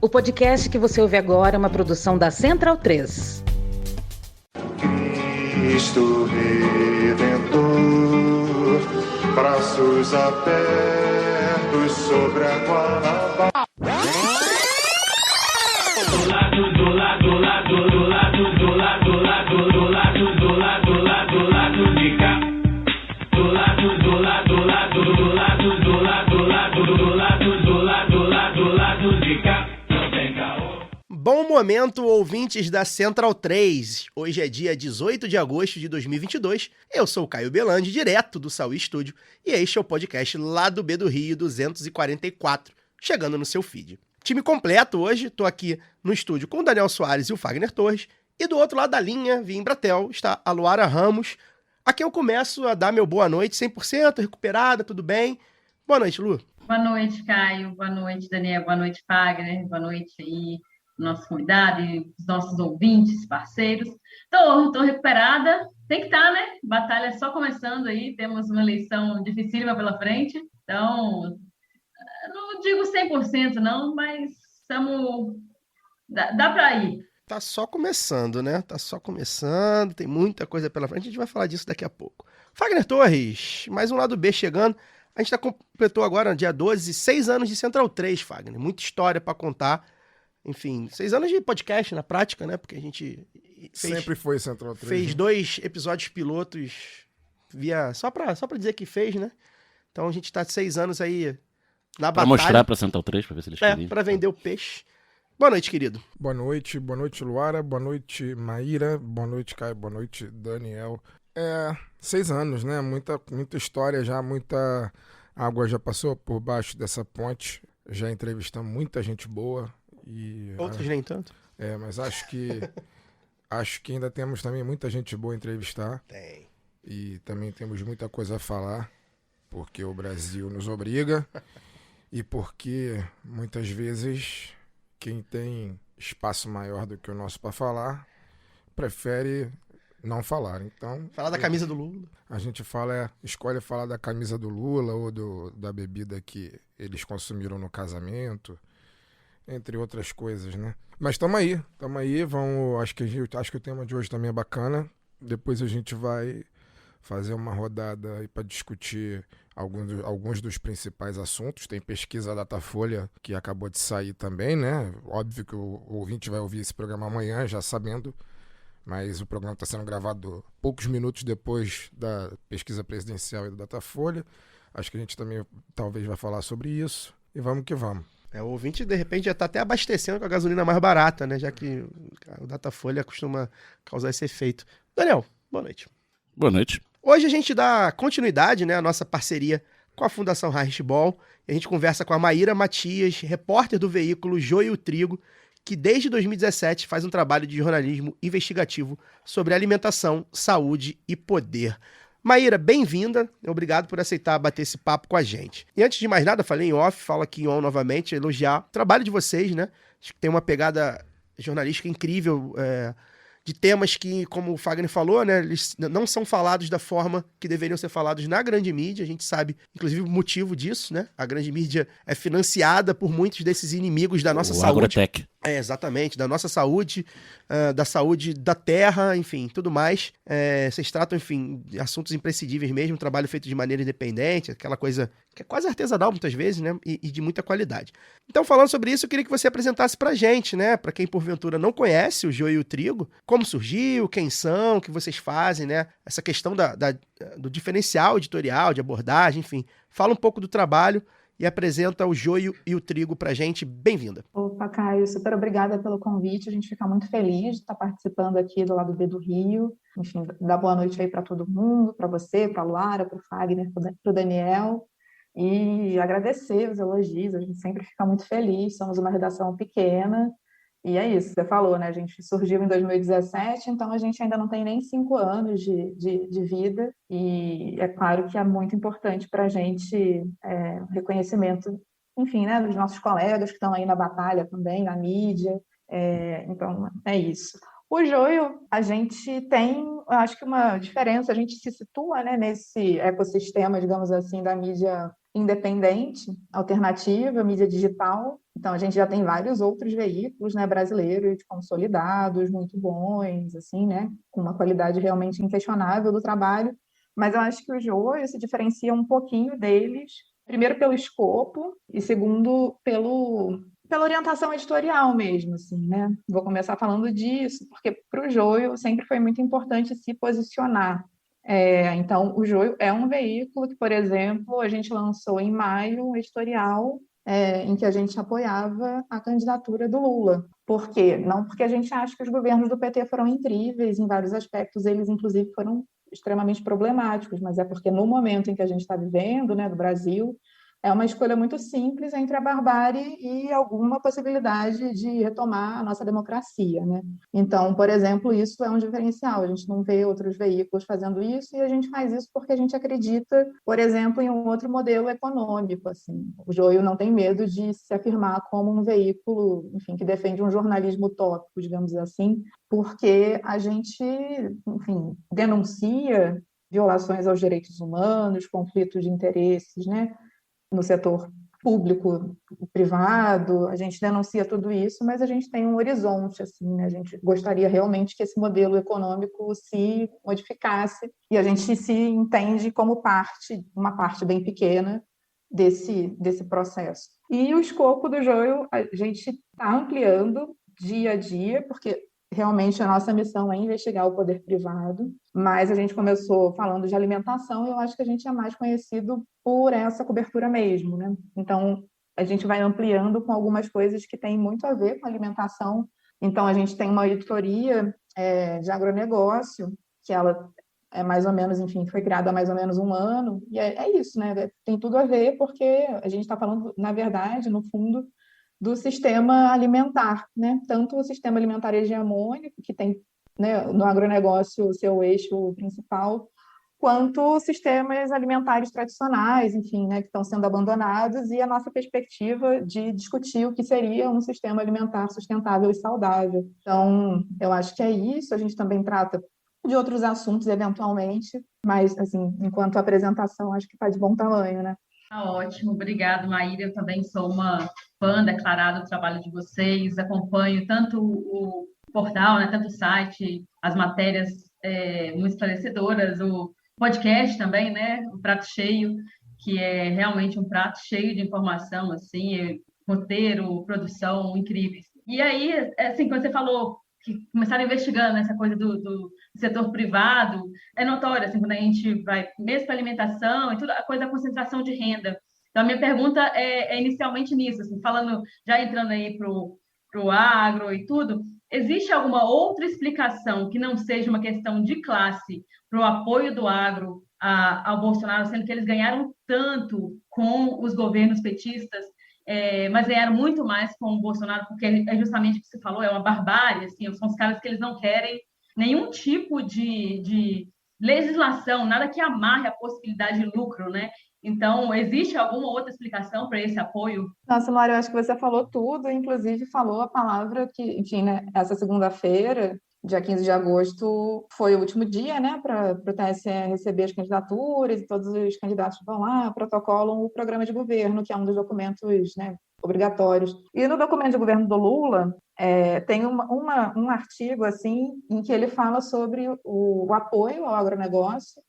O podcast que você ouve agora é uma produção da Central 3. Cristo Redentor, braços abertos sobre a Guanabara. Bom momento, ouvintes da Central 3. Hoje é dia 18 de agosto de 2022. Eu sou o Caio Belandi, direto do Saúl Estúdio, e este é o podcast lá do B do Rio 244, chegando no seu feed. Time completo hoje, tô aqui no estúdio com o Daniel Soares e o Fagner Torres, e do outro lado da linha, via Embratel, está a Luara Ramos. Aqui eu começo a dar meu boa noite, 100% recuperada, tudo bem? Boa noite, Lu. Boa noite, Caio. Boa noite, Daniel. Boa noite, Fagner. Boa noite aí, nosso convidado e os nossos ouvintes, parceiros. Tô recuperada. Tem que estar, né? Batalha só começando aí. Temos uma eleição dificílima pela frente. Então, não digo 100% não, mas estamos... Dá para ir. Tá só começando, né? Tá só começando, tem muita coisa pela frente, a gente vai falar disso daqui a pouco. Fagner Torres, mais um lado B chegando. A gente completou agora, no dia 12, 6 anos de Central 3, Fagner. Muita história pra contar. Enfim, 6 anos de podcast na prática, né? Porque a gente sempre foi Central 3. Fez 2 episódios pilotos via... Só pra dizer que fez, né? Então a gente tá 6 anos aí na batalha. Pra mostrar pra Central 3, pra ver se eles querem. Pra vender o peixe. Boa noite, querido. Boa noite, Luara, boa noite, Maíra, boa noite, Caio, boa noite, Daniel. 6 anos, né? Muita história já, muita água já passou por baixo dessa ponte. Já entrevistamos muita gente boa. E, outros nem tanto. Mas acho que ainda temos também muita gente boa a entrevistar. Tem. E também temos muita coisa a falar, porque o Brasil nos obriga e porque muitas vezes quem tem espaço maior do que o nosso para falar prefere não falar. Então, falar da camisa do Lula. A gente escolhe falar da camisa do Lula ou da bebida que eles consumiram no casamento, entre outras coisas, né? Mas estamos aí, acho que o tema de hoje também é bacana. Depois a gente vai fazer uma rodada aí para discutir alguns dos principais assuntos. Tem pesquisa Datafolha que acabou de sair também, né? Óbvio que o ouvinte vai ouvir esse programa amanhã, já sabendo, mas o programa está sendo gravado poucos minutos depois da pesquisa presidencial e do Datafolha. Acho que a gente também talvez vai falar sobre isso. E vamos que vamos. O ouvinte, de repente, já está até abastecendo com a gasolina mais barata, né? Já que o Datafolha costuma causar esse efeito. Daniel, boa noite. Boa noite. Hoje a gente dá continuidade, né, à nossa parceria com a Fundação Reichsball. E a gente conversa com a Maíra Matias, repórter do veículo Joio e o Trigo, que desde 2017 faz um trabalho de jornalismo investigativo sobre alimentação, saúde e poder. Maíra, bem-vinda. Obrigado por aceitar bater esse papo com a gente. E antes de mais nada, falei em off, falo aqui em on novamente, elogiar o trabalho de vocês, né? Acho que tem uma pegada jornalística incrível, de temas que, como o Fagner falou, né, eles não são falados da forma que deveriam ser falados na grande mídia. A gente sabe, inclusive, o motivo disso, né? A grande mídia é financiada por muitos desses inimigos da nossa saúde. Agrotech. Exatamente, da nossa saúde, da saúde da terra, enfim, tudo mais. Vocês tratam, enfim, de assuntos imprescindíveis mesmo, trabalho feito de maneira independente, aquela coisa que é quase artesanal muitas vezes, né, e de muita qualidade. Então, falando sobre isso, eu queria que você apresentasse pra gente, né, pra quem porventura não conhece o Joio e o Trigo, como surgiu, quem são, o que vocês fazem, né, essa questão do diferencial editorial, de abordagem, enfim. Fala um pouco do trabalho e apresenta o Joio e o Trigo pra gente. Bem-vinda. Opa, Caio, super obrigada pelo convite. A gente fica muito feliz de estar participando aqui do lado B do Rio. Enfim, dá boa noite aí para todo mundo, para você, para a Luara, para o Fagner, para o Daniel. E agradecer os elogios, a gente sempre fica muito feliz. Somos uma redação pequena. E é isso, você falou, né? A gente surgiu em 2017, então a gente ainda não tem nem 5 anos de vida, e é claro que é muito importante para a gente o reconhecimento, enfim, né, dos nossos colegas que estão aí na batalha também, na mídia, então é isso. O Joio, a gente tem, acho que uma diferença, a gente se situa, né, nesse ecossistema, digamos assim, da mídia independente, alternativa, mídia digital, Então, a gente já tem vários outros veículos, né, brasileiros consolidados, muito bons, assim, né, com uma qualidade realmente inquestionável do trabalho, mas eu acho que o Joio se diferencia um pouquinho deles, primeiro pelo escopo e segundo pela orientação editorial mesmo, assim, né? Vou começar falando disso, porque para o Joio sempre foi muito importante se posicionar. Então, o Joio é um veículo que, por exemplo, a gente lançou em maio um editorial em que a gente apoiava a candidatura do Lula. Por quê? Não porque a gente acha que os governos do PT foram incríveis, em vários aspectos eles, inclusive, foram extremamente problemáticos, mas é porque no momento em que a gente está vivendo, né, do Brasil, é uma escolha muito simples entre a barbárie e alguma possibilidade de retomar a nossa democracia, né? Então, por exemplo, isso é um diferencial. A gente não vê outros veículos fazendo isso e a gente faz isso porque a gente acredita, por exemplo, em um outro modelo econômico. Assim. O Joio não tem medo de se afirmar como um veículo, enfim, que defende um jornalismo utópico, digamos assim, porque a gente, enfim, denuncia violações aos direitos humanos, conflitos de interesses, né? No setor público, privado, a gente denuncia tudo isso, mas a gente tem um horizonte, assim, né? A gente gostaria realmente que esse modelo econômico se modificasse e a gente se entende como uma parte bem pequena desse processo. E o escopo do Joio a gente está ampliando dia a dia, porque realmente a nossa missão é investigar o poder privado, mas a gente começou falando de alimentação e eu acho que a gente é mais conhecido por essa cobertura mesmo, né? Então, a gente vai ampliando com algumas coisas que têm muito a ver com alimentação. Então, a gente tem uma editoria de agronegócio, que ela é mais ou menos, enfim, foi criada há mais ou menos um ano, e é isso, né? Tem tudo a ver, porque a gente está falando, na verdade, no fundo, do sistema alimentar, né? Tanto o sistema alimentar hegemônico, que tem, né, no agronegócio o seu eixo principal, quanto sistemas alimentares tradicionais, enfim, né, que estão sendo abandonados, e a nossa perspectiva de discutir o que seria um sistema alimentar sustentável e saudável. Então, eu acho que é isso. A gente também trata de outros assuntos, eventualmente, mas, assim, enquanto apresentação, acho que está de bom tamanho, né? Tá ótimo, obrigado, Maíra. Eu também sou uma fã declarada do trabalho de vocês, acompanho tanto o portal, né, tanto o site, as matérias muito esclarecedoras, o podcast também, né, o Prato Cheio, que é realmente um prato cheio de informação, assim, roteiro, produção incríveis. E aí, assim, quando você falou que começaram investigando essa coisa do setor privado, é notório, assim, quando a gente vai mesmo para alimentação e tudo, a coisa da concentração de renda. Então, a minha pergunta é inicialmente nisso, assim, falando, já entrando aí para o agro e tudo, existe alguma outra explicação que não seja uma questão de classe para o apoio do agro ao Bolsonaro, sendo que eles ganharam tanto com os governos petistas, mas ganharam muito mais com o Bolsonaro, porque é justamente o que você falou, é uma barbárie, assim, são os caras que eles não querem nenhum tipo de legislação, nada que amarre a possibilidade de lucro, né? Então, existe alguma outra explicação para esse apoio? Nossa, Mário, eu acho que você falou tudo, inclusive falou a palavra que, enfim, né, essa segunda-feira, dia 15 de agosto, foi o último dia, né, para o TSE receber as candidaturas e todos os candidatos vão lá, protocolam o programa de governo, que é um dos documentos, né, obrigatórios. E no documento de governo do Lula, tem um artigo, assim, em que ele fala sobre o apoio ao agronegócio.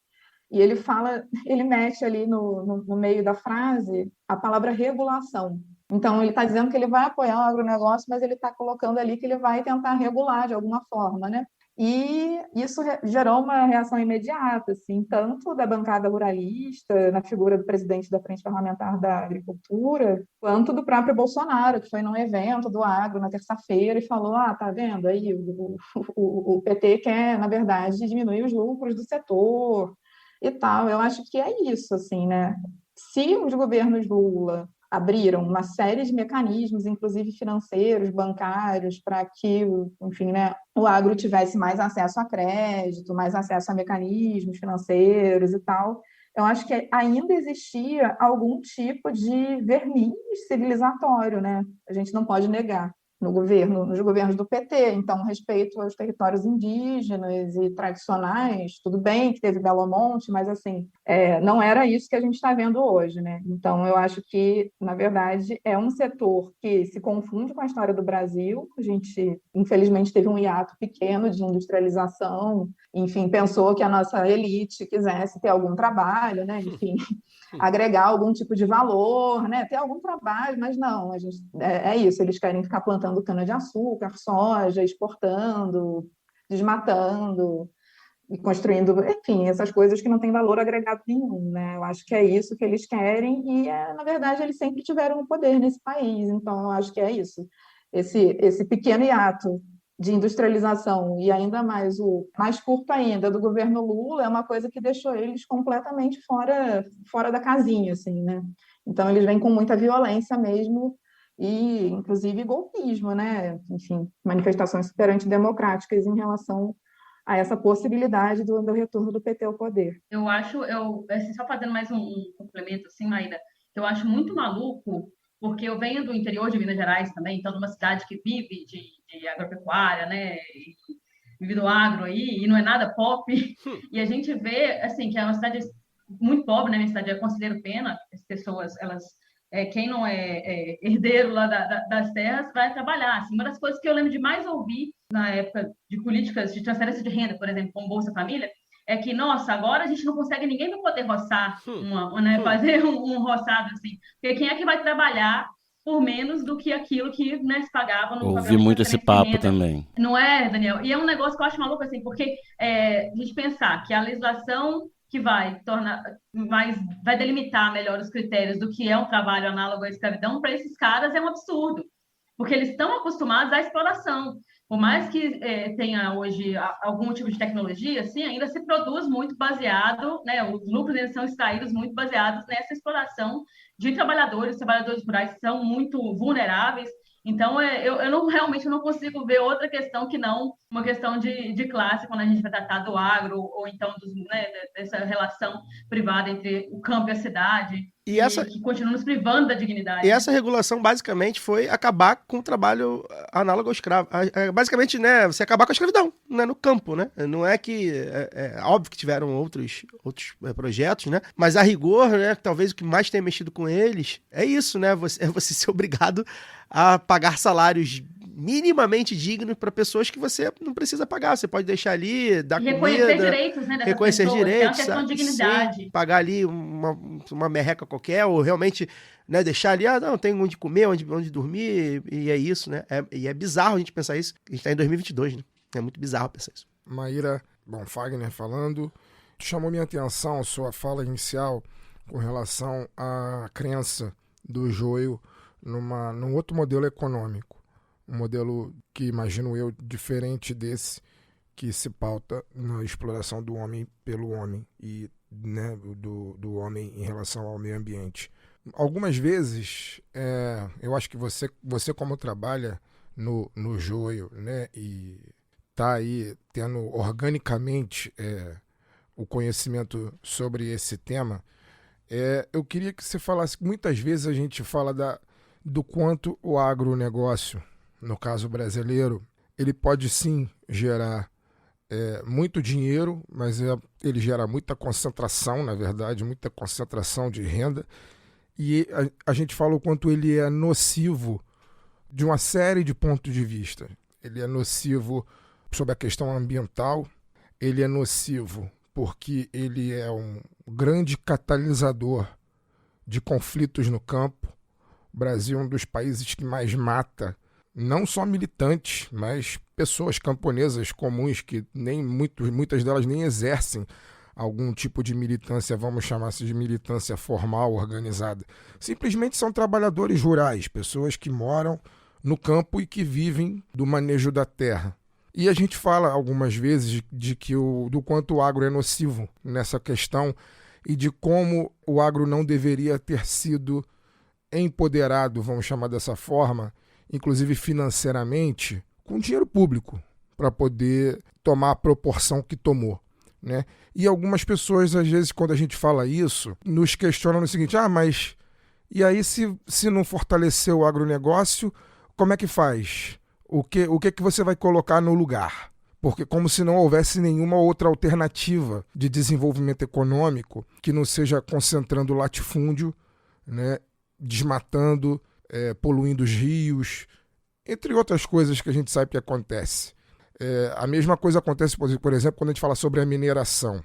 E ele mete ali no meio da frase a palavra regulação. Então, ele está dizendo que ele vai apoiar o agronegócio, mas ele está colocando ali que ele vai tentar regular de alguma forma, né? E isso gerou uma reação imediata, assim, tanto da bancada ruralista, na figura do presidente da Frente Parlamentar da Agricultura, quanto do próprio Bolsonaro, que foi num evento do agro na terça-feira e falou: tá vendo? Aí o PT quer, na verdade, diminuir os lucros do setor e tal. Eu acho que é isso, assim, né? Se os governos Lula abriram uma série de mecanismos, inclusive financeiros, bancários, para que, enfim, né, o agro tivesse mais acesso a crédito, mais acesso a mecanismos financeiros e tal, eu acho que ainda existia algum tipo de verniz civilizatório, né? A gente não pode negar. nos governos do PT. Então, respeito aos territórios indígenas e tradicionais, tudo bem que teve Belo Monte, mas assim, não era isso que a gente está vendo hoje, né? Então, eu acho que, na verdade, é um setor que se confunde com a história do Brasil. A gente, infelizmente, teve um hiato pequeno de industrialização, enfim, pensou que a nossa elite quisesse ter algum trabalho, né? Enfim, agregar algum tipo de valor, né? Ter algum trabalho, mas não, é isso, eles querem ficar plantando cana-de-açúcar, soja, exportando, desmatando e construindo, enfim, essas coisas que não têm valor agregado nenhum, né? Eu acho que é isso que eles querem e, na verdade, eles sempre tiveram o poder nesse país, então eu acho que é isso. Esse pequeno hiato de industrialização e ainda mais o mais curto ainda do governo Lula é uma coisa que deixou eles completamente fora da casinha, assim, né? Então eles vêm com muita violência mesmo e inclusive golpismo, né? Enfim, manifestações super antidemocráticas em relação a essa possibilidade do retorno do PT ao poder. Eu acho, assim, só fazendo mais um complemento, assim, Maíra, eu acho muito maluco, porque eu venho do interior de Minas Gerais também, então de uma cidade que vive de agropecuária, né, e vive do agro aí, e não é nada pop, e a gente vê, assim, que é uma cidade muito pobre, né, minha cidade é Conselheiro Pena, as pessoas, elas, quem não é herdeiro lá das terras, vai trabalhar, assim, uma das coisas que eu lembro de mais ouvir na época de políticas de transferência de renda, por exemplo, como Bolsa Família, é que, nossa, agora a gente não consegue ninguém para poder roçar, né, fazer um roçado assim. Porque quem é que vai trabalhar por menos do que aquilo que, né, se pagava no Ouvi muito esse papo também. Não é, Daniel? E é um negócio que eu acho maluco, assim, porque a gente pensar que a legislação que vai delimitar melhor os critérios do que é um trabalho análogo à escravidão, para esses caras é um absurdo. Porque eles estão acostumados à exploração. Por mais que tenha hoje algum tipo de tecnologia, assim, ainda se produz muito baseado, né, os lucros ainda são extraídos muito baseados nessa exploração de trabalhadores rurais são muito vulneráveis. Então, eu realmente não consigo ver outra questão que não uma questão de classe, quando a gente vai tratar do agro, ou então dessa relação privada entre o campo e a cidade, que continua nos privando da dignidade. E essa regulação, basicamente, foi acabar com o trabalho análogo ao escravo. Basicamente, né, você acabar com a escravidão, né, no campo, né? Não é que... É óbvio que tiveram outros projetos, né? Mas a rigor, né, talvez o que mais tenha mexido com eles é isso, né? Você ser obrigado a pagar salários minimamente dignos para pessoas que você não precisa pagar. Você pode deixar ali, dar comida... Reconhecer direitos, né, reconhecer pessoas, direitos. É uma questão de dignidade. Sim, pagar ali uma merreca qualquer, ou realmente, né, deixar ali, não, tem onde comer, onde dormir, e é isso, né? E é bizarro a gente pensar isso. A gente tá em 2022, né? É muito bizarro pensar isso. Maíra, Fagner falando, chamou minha atenção sua fala inicial com relação à crença do Joio num outro modelo econômico. Um modelo que, imagino eu, diferente desse que se pauta na exploração do homem pelo homem e, né, do homem em relação ao meio ambiente. Algumas vezes, eu acho que você como trabalha no Joio, né, e está aí tendo organicamente o conhecimento sobre esse tema, eu queria que você falasse, muitas vezes a gente fala do quanto o agronegócio, no caso brasileiro, ele pode sim gerar muito dinheiro, mas ele gera muita concentração, na verdade, muita concentração de renda, e a gente fala o quanto ele é nocivo de uma série de pontos de vista. Ele é nocivo sobre a questão ambiental, ele é nocivo porque ele é um grande catalisador de conflitos no campo. O Brasil é um dos países que mais mata não só militantes, mas pessoas camponesas comuns que muitas delas nem exercem algum tipo de militância, vamos chamar assim de militância formal, organizada. Simplesmente são trabalhadores rurais, pessoas que moram no campo e que vivem do manejo da terra. E a gente fala algumas vezes do quanto o agro é nocivo nessa questão e de como o agro não deveria ter sido empoderado, vamos chamar dessa forma, inclusive financeiramente, com dinheiro público, para poder tomar a proporção que tomou, né? E algumas pessoas, às vezes, quando a gente fala isso, nos questionam no seguinte, mas e aí se não fortalecer o agronegócio, como é que faz? O que que você vai colocar no lugar? Porque como se não houvesse nenhuma outra alternativa de desenvolvimento econômico que não seja concentrando latifúndio, né, desmatando, poluindo os rios, entre outras coisas que a gente sabe que acontece. A mesma coisa acontece, por exemplo, quando a gente fala sobre a mineração.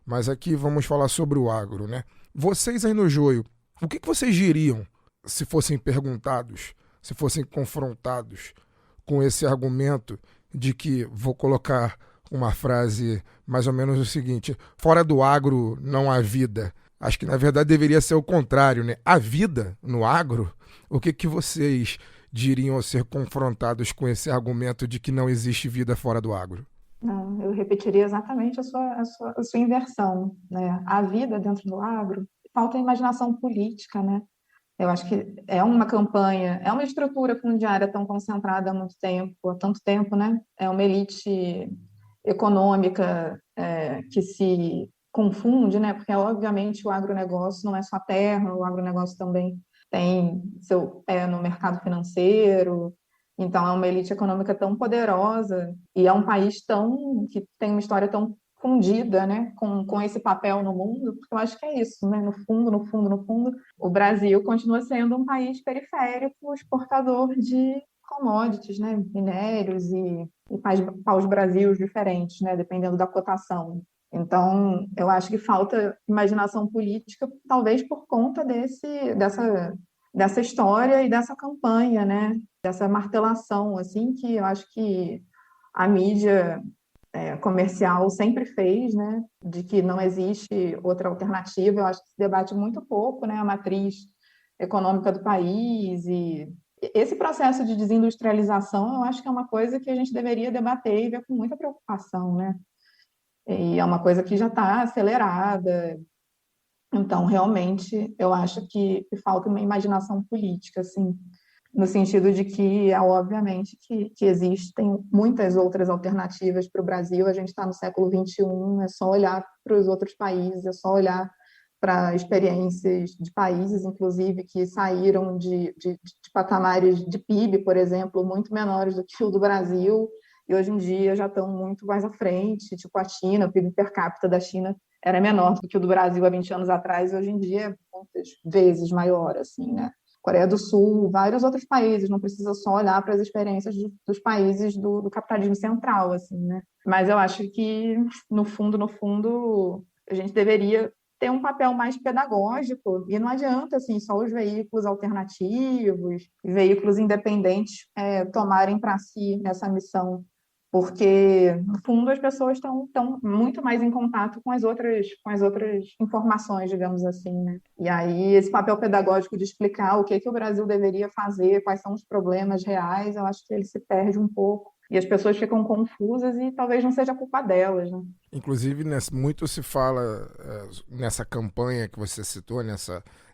Mas aqui vamos falar sobre o agro, né? Vocês aí no Joio, o que vocês diriam se fossem perguntados, se fossem confrontados com esse argumento de que, vou colocar uma frase mais ou menos o seguinte: fora do agro não há vida. Acho que na verdade deveria ser o contrário, né? A vida no agro, o que vocês diriam ao ser confrontados com esse argumento de que não existe vida fora do agro? Não, eu repetiria exatamente a sua inversão, né? A vida dentro do agro, falta imaginação política, né? Eu acho que é uma campanha, é uma estrutura fundiária tão concentrada há tanto tempo, né? É uma elite econômica que se confunde, né? Porque, obviamente, o agronegócio não é só terra, o agronegócio também tem seu pé no mercado financeiro. Então, é uma elite econômica tão poderosa e é um país que tem uma história tão fundida, né, com esse papel no mundo, porque eu acho que é isso, né? No fundo, o Brasil continua sendo um país periférico, exportador de commodities, né, minérios e paus-brasileiros diferentes, né, dependendo da cotação. Então, eu acho que falta imaginação política, talvez por conta dessa história e dessa campanha, né, dessa martelação, assim, que eu acho que a mídia comercial sempre fez, né, de que não existe outra alternativa. Eu acho que se debate muito pouco, né, a matriz econômica do país, e esse processo de desindustrialização eu acho que é uma coisa que a gente deveria debater e ver com muita preocupação, né, e é uma coisa que já está acelerada. Então, realmente, eu acho que falta uma imaginação política, assim, no sentido de que, obviamente, que existem muitas outras alternativas para o Brasil. A gente está no século XXI, é só olhar para os outros países, é só olhar para experiências de países, inclusive, que saíram de patamares de PIB, por exemplo, muito menores do que o do Brasil, e hoje em dia já estão muito mais à frente, tipo a China. O PIB per capita da China era menor do que o do Brasil há 20 anos atrás, e hoje em dia é muitas vezes maior, assim, né? Coreia do Sul, vários outros países, não precisa só olhar para as experiências dos países do capitalismo central, assim, né? Mas eu acho que, no fundo, a gente deveria ter um papel mais pedagógico, e não adianta, assim, só os veículos alternativos, veículos independentes tomarem para si essa missão, porque, no fundo, as pessoas estão muito mais em contato com as outras informações, digamos assim, né? E aí, esse papel pedagógico de explicar o que o Brasil deveria fazer, quais são os problemas reais, eu acho que ele se perde um pouco. E as pessoas ficam confusas e talvez não seja culpa delas, né? Inclusive, muito se fala nessa campanha que você citou,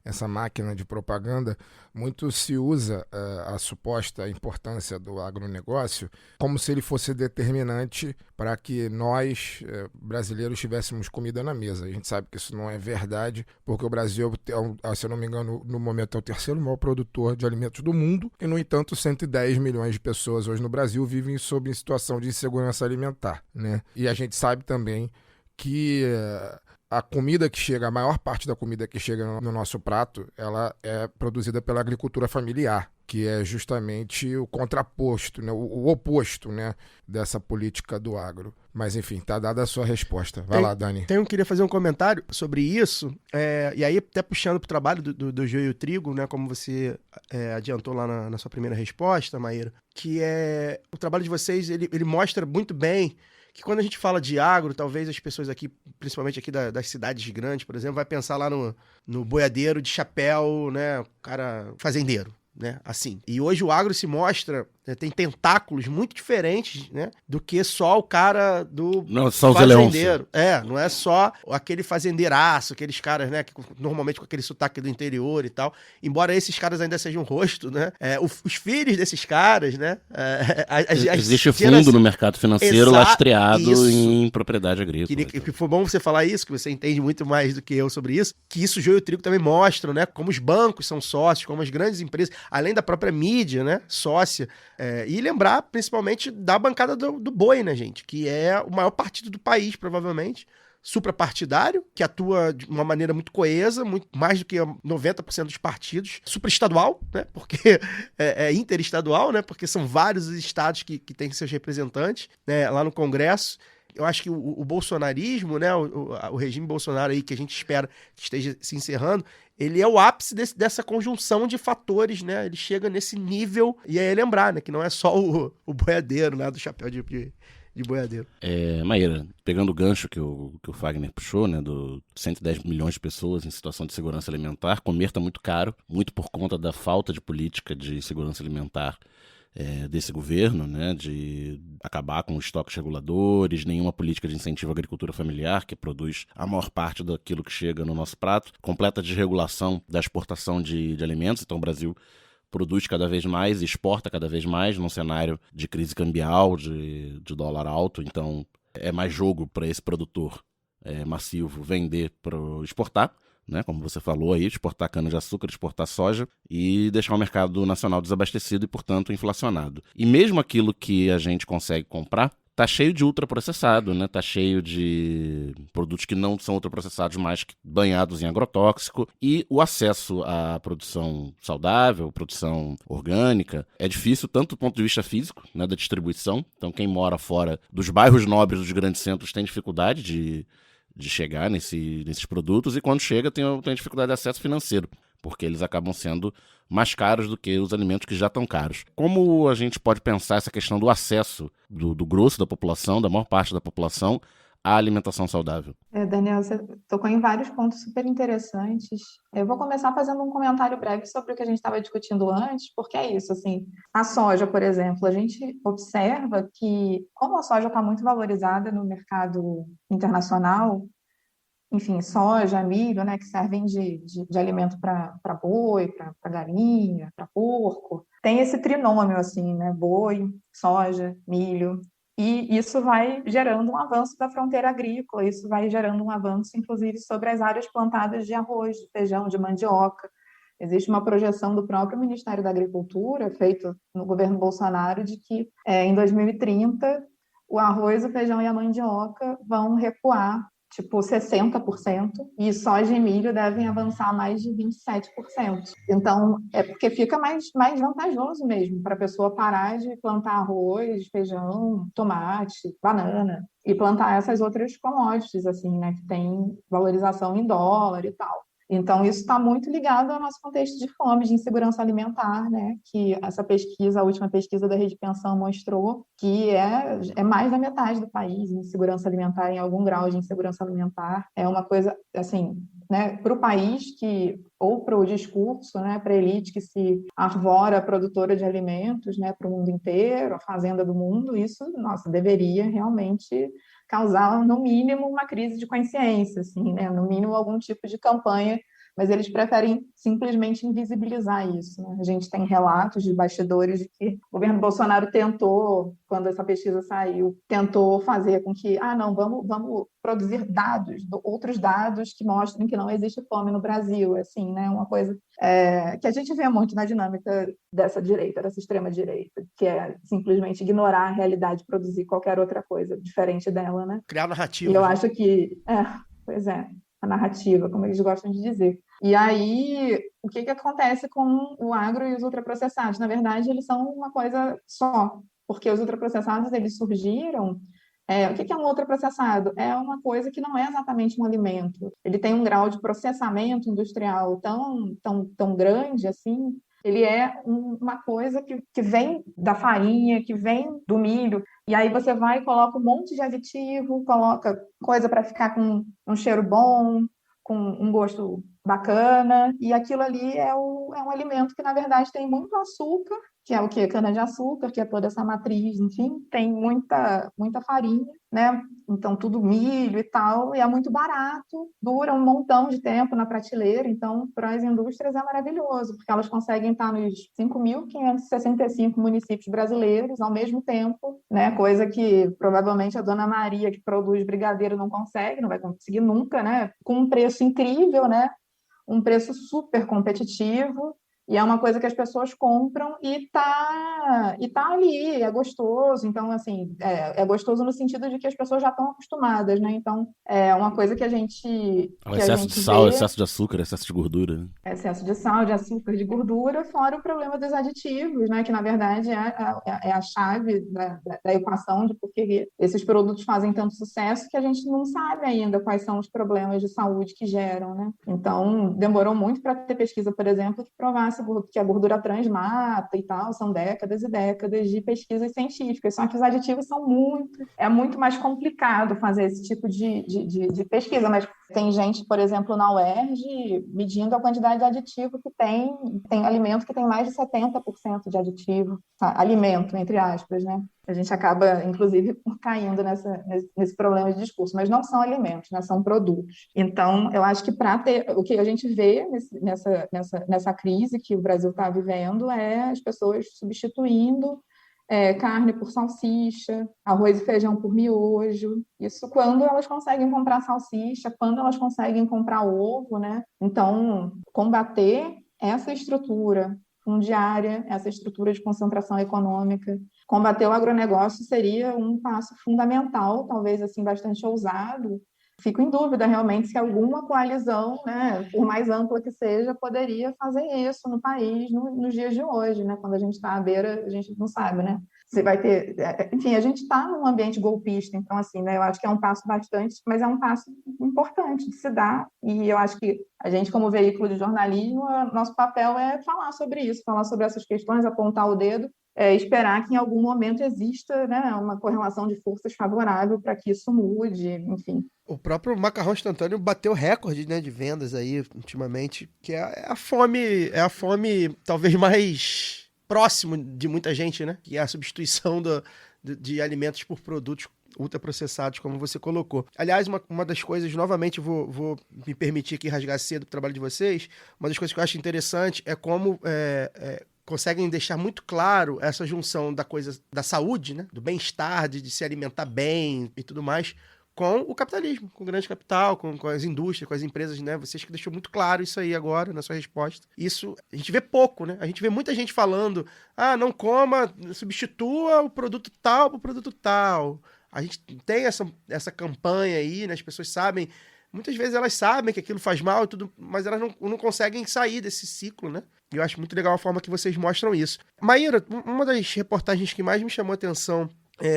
essa máquina de propaganda, muito se usa a suposta importância do agronegócio como se ele fosse determinante para que nós, brasileiros, tivéssemos comida na mesa. A gente sabe que isso não é verdade, porque o Brasil, se eu não me engano, no momento é o terceiro maior produtor de alimentos do mundo, e, no entanto, 110 milhões de pessoas hoje no Brasil vivem sob situação de insegurança alimentar, né? E a gente sabe também que a comida que chega, a maior parte da comida que chega no nosso prato, ela é produzida pela agricultura familiar, que é justamente o contraposto, né, o oposto, né, dessa política do agro. Mas, enfim, tá dada a sua resposta. Vai lá, Dani. Eu queria fazer um comentário sobre isso, e aí até puxando para o trabalho do Joio e o Trigo, né, como você adiantou lá na sua primeira resposta, Maíra, que o trabalho de vocês, ele mostra muito bem que quando a gente fala de agro, talvez as pessoas aqui, principalmente aqui das cidades grandes, por exemplo, vai pensar lá no boiadeiro de chapéu, né, o cara fazendeiro, né, assim. E hoje o agro se mostra né? Tem tentáculos muito diferentes, né, do que só o cara do Não, só o Zé Leôncio. fazendeiro. Não é só aquele fazendeiraço, aqueles caras, né, que normalmente com aquele sotaque do interior e tal. Embora esses caras ainda sejam um rosto, né, os filhos desses caras, né, existe fundo no mercado financeiro lastreado isso. em propriedade agrícola. Que foi bom você falar isso, que você entende muito mais do que eu sobre isso, que isso Joio e Trigo também mostram, né, como os bancos são sócios, como as grandes empresas, além da própria mídia, né, sócia, e lembrar principalmente da bancada do Boi, né, gente, que é o maior partido do país, provavelmente, suprapartidário, que atua de uma maneira muito coesa, muito mais do que 90% dos partidos, supraestadual, né, porque é interestadual, né, porque são vários os estados que têm seus representantes, né, lá no Congresso. Eu acho que o bolsonarismo, né, o regime Bolsonaro aí que a gente espera que esteja se encerrando, ele é o ápice dessa conjunção de fatores, né? Ele chega nesse nível, e aí lembrar, né, que não é só o boiadeiro, né, do chapéu de boiadeiro. Maíra, pegando o gancho que o Fagner puxou, né, do 110 milhões de pessoas em situação de segurança alimentar, comer está muito caro, muito por conta da falta de política de segurança alimentar desse governo, né, de acabar com os estoques reguladores, nenhuma política de incentivo à agricultura familiar, que produz a maior parte daquilo que chega no nosso prato, completa desregulação da exportação de alimentos. Então o Brasil produz cada vez mais e exporta cada vez mais num cenário de crise cambial, de dólar alto. Então é mais jogo para esse produtor massivo vender para exportar, né, como você falou aí, exportar cana-de-açúcar, exportar soja e deixar o mercado nacional desabastecido e, portanto, inflacionado. E mesmo aquilo que a gente consegue comprar tá cheio de ultraprocessado, né? Tá cheio de produtos que não são ultraprocessados, mas banhados em agrotóxico. E o acesso à produção saudável, produção orgânica, é difícil tanto do ponto de vista físico, né, da distribuição. Então quem mora fora dos bairros nobres dos grandes centros tem dificuldade de chegar nesses produtos, e quando chega tem dificuldade de acesso financeiro, porque eles acabam sendo mais caros do que os alimentos que já estão caros. Como a gente pode pensar essa questão do acesso do grosso da população, da maior parte da população, à alimentação saudável? Daniel, você tocou em vários pontos super interessantes. Eu vou começar fazendo um comentário breve sobre o que a gente estava discutindo antes, porque é isso, assim, a soja, por exemplo, a gente observa que, como a soja está muito valorizada no mercado internacional, enfim, soja, milho, né, que servem de alimento para boi, para galinha, para porco, tem esse trinômio, assim, né, boi, soja, milho. E isso vai gerando um avanço da fronteira agrícola, isso vai gerando um avanço, inclusive, sobre as áreas plantadas de arroz, de feijão, de mandioca. Existe uma projeção do próprio Ministério da Agricultura, feito no governo Bolsonaro, de que em 2030 o arroz, o feijão e a mandioca vão recuar, tipo 60%, e soja e milho devem avançar mais de 27%. Então, é porque fica mais vantajoso mesmo para a pessoa parar de plantar arroz, feijão, tomate, banana, e plantar essas outras commodities, assim, né, que tem valorização em dólar e tal. Então, isso está muito ligado ao nosso contexto de fome, de insegurança alimentar, né? Que essa pesquisa, a última pesquisa da Rede Pensão mostrou que é mais da metade do país em insegurança alimentar, em algum grau de insegurança alimentar. É uma coisa, assim, né, para o país que, ou para o discurso, né, para a elite que se arvora produtora de alimentos, né, para o mundo inteiro, a fazenda do mundo, isso, nossa, deveria realmente causar, no mínimo, uma crise de consciência, assim, né? No mínimo, algum tipo de campanha, mas eles preferem simplesmente invisibilizar isso, né? A gente tem relatos de bastidores de que o governo Bolsonaro tentou, quando essa pesquisa saiu, tentou fazer com que, não, vamos produzir dados, outros dados que mostrem que não existe fome no Brasil, assim, né? Uma coisa que a gente vê muito na dinâmica dessa direita, dessa extrema-direita, que é simplesmente ignorar a realidade e produzir qualquer outra coisa diferente dela, né? Criar narrativa. E eu acho que, pois é, a narrativa, como eles gostam de dizer. E aí, o que acontece com o agro e os ultraprocessados? Na verdade, eles são uma coisa só, porque os ultraprocessados, eles surgiram. O que é um ultraprocessado? É uma coisa que não é exatamente um alimento. Ele tem um grau de processamento industrial tão grande assim. Ele é uma coisa que vem da farinha, que vem do milho, e aí você vai e coloca um monte de aditivo, coloca coisa para ficar com um cheiro bom, com um gosto bacana, e aquilo ali é um alimento que, na verdade, tem muito açúcar que é o quê? Cana-de-açúcar, que é toda essa matriz, enfim, tem muita farinha, né? Então, tudo milho e tal, e é muito barato, dura um montão de tempo na prateleira, então, para as indústrias é maravilhoso, porque elas conseguem estar nos 5.565 municípios brasileiros ao mesmo tempo, né? Coisa que provavelmente a Dona Maria, que produz brigadeiro, não consegue, não vai conseguir nunca, né? Com um preço incrível, né? Um preço super competitivo, e é uma coisa que as pessoas compram e tá ali, é gostoso. Então, assim, é gostoso no sentido de que as pessoas já estão acostumadas, né? Então, é uma coisa que a gente O excesso de sal, vê, excesso de açúcar, excesso de gordura, né? excesso de sal, de açúcar, de gordura, fora o problema dos aditivos, né? Que, na verdade, é a chave da equação de por que esses produtos fazem tanto sucesso que a gente não sabe ainda quais são os problemas de saúde que geram, né? Então, demorou muito para ter pesquisa, por exemplo, que provasse que a gordura trans mata e tal, são décadas e décadas de pesquisas científicas, só que os aditivos é muito mais complicado fazer esse tipo de pesquisa, mas tem gente, por exemplo, na UERJ, medindo a quantidade de aditivo que tem alimento que tem mais de 70% de aditivo, tá? Alimento, entre aspas, né? A gente acaba, inclusive, caindo nesse problema de discurso, mas não são alimentos, né? São produtos. Então, eu acho que o que a gente vê nessa crise que o Brasil está vivendo é as pessoas substituindo carne por salsicha, arroz e feijão por miojo. Isso quando elas conseguem comprar salsicha, quando elas conseguem comprar ovo, né? Então, combater essa estrutura fundiária, essa estrutura de concentração econômica, combater o agronegócio seria um passo fundamental, talvez assim bastante ousado. Fico em dúvida realmente se alguma coalizão, né, por mais ampla que seja, poderia fazer isso no país nos dias de hoje, né? Quando a gente está à beira, a gente não sabe, né? Você vai ter, enfim, a gente está num ambiente golpista, então assim, né? Eu acho que é um passo bastante, mas é um passo importante de se dar. E eu acho que a gente, como veículo de jornalismo, nosso papel é falar sobre isso, falar sobre essas questões, apontar o dedo. Esperar que em algum momento exista, né, uma correlação de forças favorável para que isso mude, enfim. O próprio macarrão instantâneo bateu recorde, né, de vendas aí ultimamente, que é a fome talvez mais próximo de muita gente, né, que é a substituição de alimentos por produtos ultraprocessados, como você colocou. Aliás, uma das coisas, novamente, vou me permitir aqui rasgar cedo o trabalho de vocês, uma das coisas que eu acho interessante é como conseguem deixar muito claro essa junção da coisa da saúde, né, do bem-estar, de se alimentar bem e tudo mais, com o capitalismo, com o grande capital, com as indústrias, com as empresas, né? Você acho que deixou muito claro isso aí agora na sua resposta. Isso a gente vê pouco, né? A gente vê muita gente falando, não coma, substitua o produto tal por produto tal. A gente tem essa campanha aí, né? As pessoas sabem, muitas vezes elas sabem que aquilo faz mal e tudo, mas elas não conseguem sair desse ciclo, né? E eu acho muito legal a forma que vocês mostram isso. Maíra, uma das reportagens que mais me chamou a atenção,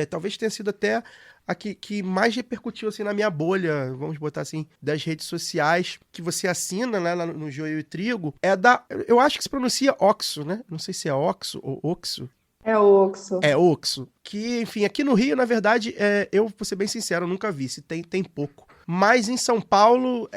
talvez tenha sido até a que mais repercutiu assim, na minha bolha, vamos botar assim, das redes sociais, que você assina, né, lá no Joio e Trigo, eu acho que se pronuncia Oxo, né? Não sei se é Oxo ou Oxo. É Oxo. É Oxo. Que, enfim, aqui no Rio, na verdade, eu vou ser bem sincero, eu nunca vi, se tem pouco. Mas em São Paulo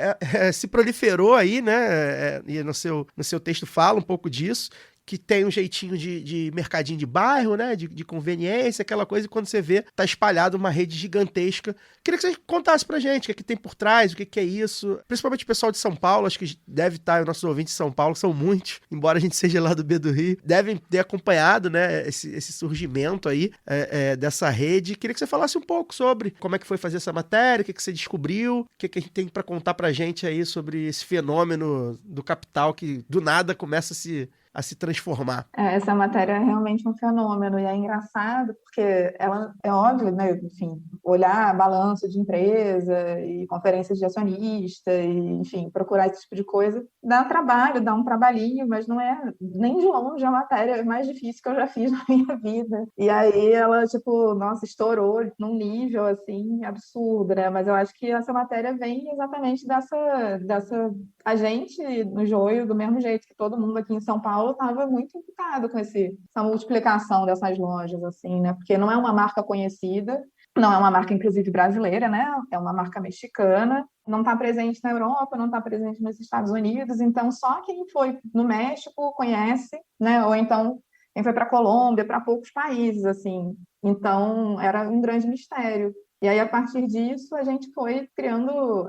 se proliferou aí, né? E no seu texto fala um pouco disso, que tem um jeitinho de mercadinho de bairro, né? De conveniência, aquela coisa, e quando você vê, tá espalhado uma rede gigantesca. Queria que você contasse pra gente o que tem por trás, o que é isso. Principalmente o pessoal de São Paulo, acho que deve estar, os nossos ouvintes de São Paulo são muitos, embora a gente seja lá do B do Rio, devem ter acompanhado, né, esse surgimento aí dessa rede. Queria que você falasse um pouco sobre como é que foi fazer essa matéria, o que você descobriu, o que a gente tem pra contar pra gente aí sobre esse fenômeno do capital que do nada começa a se transformar. Essa matéria é realmente um fenômeno e é engraçado porque ela é óbvio, né? Enfim, olhar balanço de empresa e conferências de acionista e, enfim, procurar esse tipo de coisa dá trabalho, dá um trabalhinho, mas não é nem de longe a matéria mais difícil que eu já fiz na minha vida. E aí ela, tipo, nossa, estourou num nível, assim, absurdo, né? Mas eu acho que essa matéria vem exatamente dessa a gente no Joio, do mesmo jeito que todo mundo aqui em São Paulo estava muito implicado com essa multiplicação dessas lojas, assim, né? Porque não é uma marca conhecida, não é uma marca, inclusive, brasileira, né? É uma marca mexicana, não está presente na Europa, não está presente nos Estados Unidos, então só quem foi no México conhece, né? Ou então quem foi para a Colômbia, para poucos países, assim. Então, era um grande mistério. E aí, a partir disso, a gente foi criando,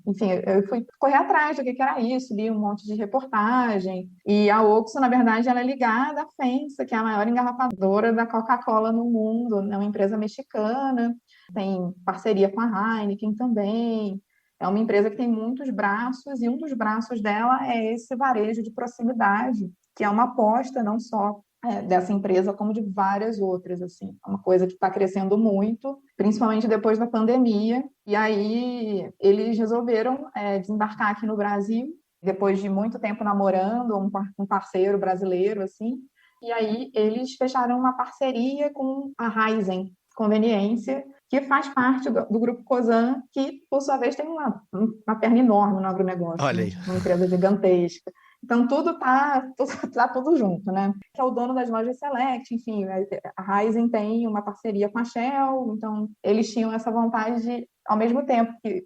enfim, eu fui correr atrás do que era isso, li um monte de reportagem. E a Oxo, na verdade, ela é ligada à FEMSA, que é a maior engarrafadora da Coca-Cola no mundo, é uma empresa mexicana, tem parceria com a Heineken também. É uma empresa que tem muitos braços, e um dos braços dela é esse varejo de proximidade, que é uma aposta não só dessa empresa, como de várias outras, assim. É uma coisa que está crescendo muito, principalmente depois da pandemia. E aí eles resolveram desembarcar aqui no Brasil, depois de muito tempo namorando um parceiro brasileiro, assim. E aí eles fecharam uma parceria com a Raizen Conveniência, que faz parte do grupo Cosan, que, por sua vez, tem uma perna enorme no agronegócio. Olha aí. Uma empresa gigantesca. Então, tudo tá tudo junto, né? Que é o dono das lojas Select, enfim, a Raizen tem uma parceria com a Shell, então eles tinham essa vontade de, ao mesmo tempo que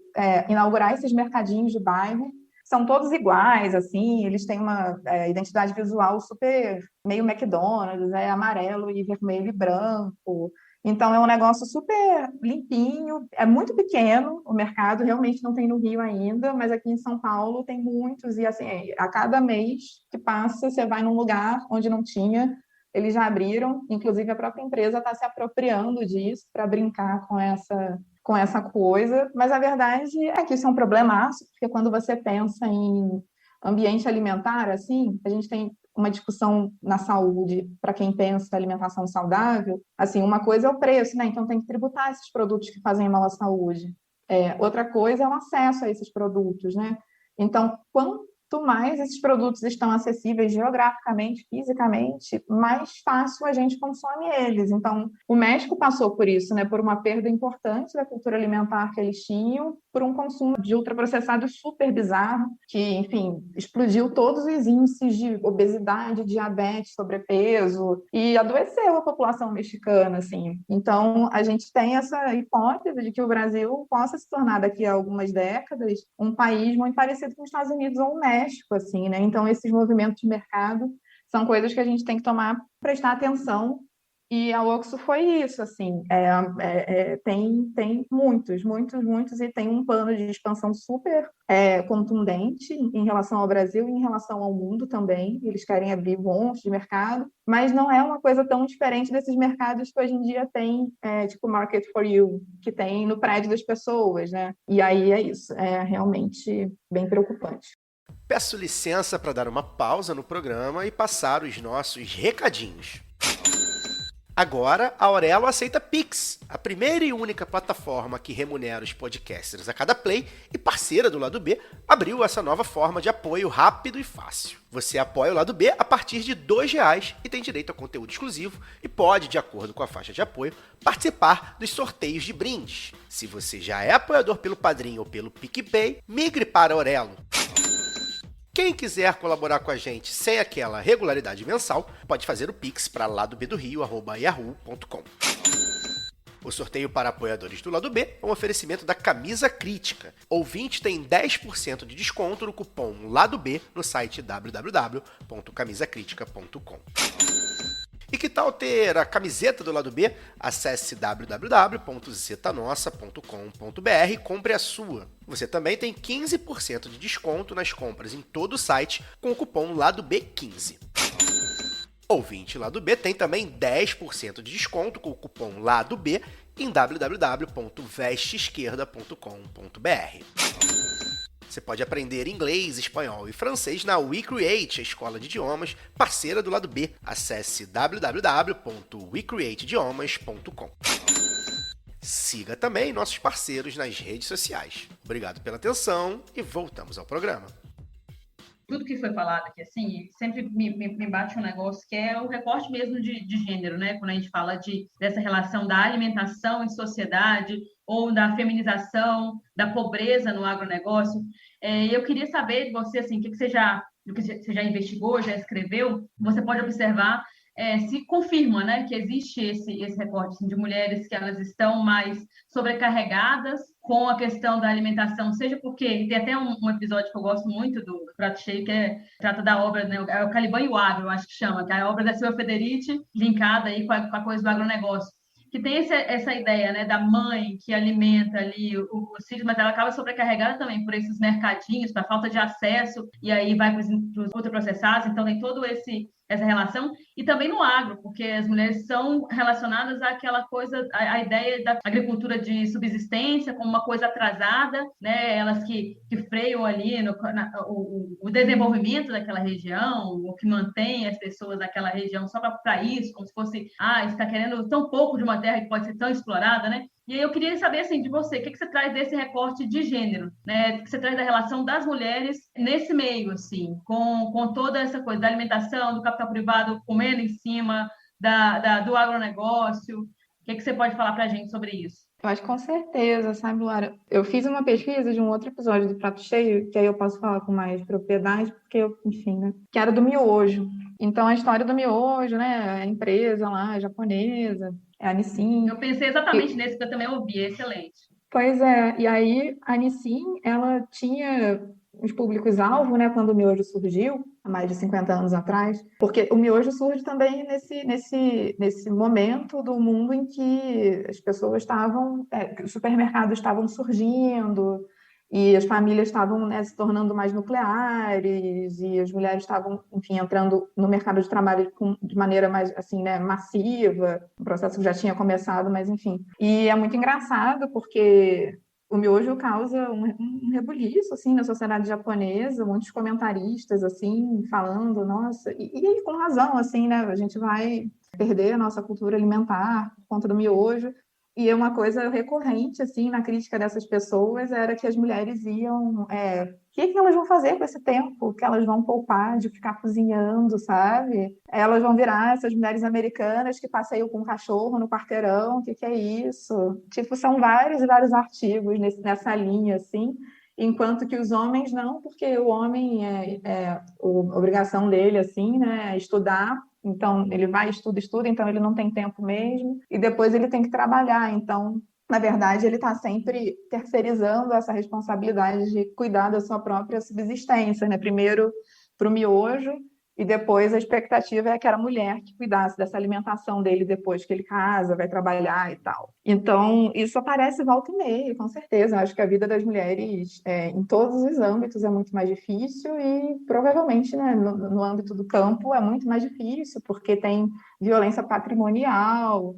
inaugurar esses mercadinhos de bairro, são todos iguais, assim, eles têm uma identidade visual super meio McDonald's, amarelo e vermelho e branco. Então, é um negócio super limpinho, é muito pequeno o mercado, realmente não tem no Rio ainda, mas aqui em São Paulo tem muitos, e assim, a cada mês que passa, você vai num lugar onde não tinha, eles já abriram, inclusive a própria empresa está se apropriando disso para brincar com essa coisa, mas a verdade é que isso é um problemaço, porque quando você pensa em ambiente alimentar, assim, a gente tem uma discussão na saúde, para quem pensa em alimentação saudável, assim, uma coisa é o preço, né? Então tem que tributar esses produtos que fazem mal à saúde. Outra coisa é o acesso a esses produtos, né? Então, quanto mais esses produtos estão acessíveis geograficamente, fisicamente, mais fácil a gente consome eles. Então, o México passou por isso, né? Por uma perda importante da cultura alimentar que eles tinham, por um consumo de ultraprocessados super bizarro, que, enfim, explodiu todos os índices de obesidade, diabetes, sobrepeso, e adoeceu a população mexicana, assim. Então, a gente tem essa hipótese de que o Brasil possa se tornar, daqui a algumas décadas, um país muito parecido com os Estados Unidos ou o México, assim, né? Então, esses movimentos de mercado são coisas que a gente tem que prestar atenção. E a Oxo foi isso, assim, tem muitos, e tem um plano de expansão super contundente em relação ao Brasil e em relação ao mundo também. Eles querem abrir montes de mercado, mas não é uma coisa tão diferente desses mercados que hoje em dia tem, tipo Market for You, que tem no prédio das pessoas, né? E aí é isso, é realmente bem preocupante. Peço licença para dar uma pausa no programa e passar os nossos recadinhos. Agora, a Aurelo aceita Pix, a primeira e única plataforma que remunera os podcasters a cada play e parceira do Lado B, abriu essa nova forma de apoio rápido e fácil. Você apoia o Lado B a partir de R$2 e tem direito a conteúdo exclusivo e pode, de acordo com a faixa de apoio, participar dos sorteios de brindes. Se você já é apoiador pelo Padrim ou pelo PicPay, migre para a Aurelo. Quem quiser colaborar com a gente sem aquela regularidade mensal, pode fazer o Pix para ladobedorio@yahoo.com. O sorteio para apoiadores do Lado B é um oferecimento da Camisa Crítica. Ouvinte tem 10% de desconto no cupom Lado B no site www.camisacritica.com. E que tal ter a camiseta do Lado B? Acesse www.zetanossa.com.br e compre a sua. Você também tem 15% de desconto nas compras em todo o site com o cupom Lado B15. Ouvinte Lado B tem também 10% de desconto com o cupom Lado B em www.vesteesquerda.com.br. Você pode aprender inglês, espanhol e francês na WeCreate, a escola de idiomas parceira do Lado B. Acesse www.wecreateidiomas.com. Siga também nossos parceiros nas redes sociais. Obrigado pela atenção e voltamos ao programa. Tudo que foi falado aqui, assim, sempre me bate um negócio que é o recorte mesmo de gênero, né? Quando a gente fala dessa relação da alimentação em sociedade ou da feminização, da pobreza no agronegócio. Eu queria saber de você, assim, o que você já investigou, já escreveu, você pode observar se confirma, né, que existe esse recorte assim, de mulheres que elas estão mais sobrecarregadas com a questão da alimentação, seja porque tem até um episódio que eu gosto muito do Prato Cheio, que trata da obra, né, é o Caliban e o Agro, eu acho que chama, que é a obra da Silvia Federici, linkada aí com a coisa do agronegócio, que tem essa ideia, né, da mãe que alimenta ali os filhos, mas ela acaba sobrecarregada também por esses mercadinhos, para falta de acesso, e aí vai para os ultraprocessados, então tem todo essa relação, e também no agro, porque as mulheres são relacionadas àquela coisa, a ideia da agricultura de subsistência como uma coisa atrasada, né? Elas que freiam ali o desenvolvimento daquela região, o que mantém as pessoas daquela região só para isso, como se fosse, está querendo tão pouco de uma terra que pode ser tão explorada, né? E aí eu queria saber, assim, de você, o que você traz desse recorte de gênero, né? O que você traz da relação das mulheres nesse meio, assim, com toda essa coisa da alimentação, do capital privado comendo em cima do agronegócio. O que você pode falar para a gente sobre isso? Eu acho que com certeza, sabe, Laura? Eu fiz uma pesquisa de um outro episódio do Prato Cheio, que aí eu posso falar com mais propriedade, porque enfim, né? Que era do miojo. Então, a história do miojo, né? A empresa lá, japonesa, é a Nissin. Eu pensei exatamente nesse que eu também ouvi, excelente. Pois é, e aí a Nissin, ela tinha os públicos-alvo, né, quando o miojo surgiu, há mais de 50 anos atrás, porque o miojo surge também nesse momento do mundo em que as pessoas estavam, os supermercados estavam surgindo, e as famílias estavam, né, se tornando mais nucleares, e as mulheres estavam, enfim, entrando no mercado de trabalho de maneira mais, assim, né, massiva, um processo que já tinha começado, mas enfim. E é muito engraçado, porque o miojo causa um rebuliço, assim, na sociedade japonesa, muitos comentaristas, assim, falando, nossa, e com razão, assim, né, a gente vai perder a nossa cultura alimentar por conta do miojo. E uma coisa recorrente, assim, na crítica dessas pessoas era que as mulheres iam... o que elas vão fazer com esse tempo que elas vão poupar de ficar cozinhando, sabe? Elas vão virar essas mulheres americanas que passeiam com um cachorro no quarteirão, o que é isso? Tipo, são vários e vários artigos nessa linha, assim, enquanto que os homens não, porque o homem a obrigação dele, assim, né, é estudar. Então, ele vai, estuda, então ele não tem tempo mesmo, e depois ele tem que trabalhar. Então, na verdade, ele está sempre terceirizando essa responsabilidade de cuidar da sua própria subsistência, né? Primeiro para o miojo, e depois a expectativa é que era a mulher que cuidasse dessa alimentação dele depois que ele casa, vai trabalhar e tal. Então, isso aparece volta e meia, com certeza. Eu acho que a vida das mulheres, em todos os âmbitos, é muito mais difícil e provavelmente, né, no âmbito do campo é muito mais difícil, porque tem violência patrimonial,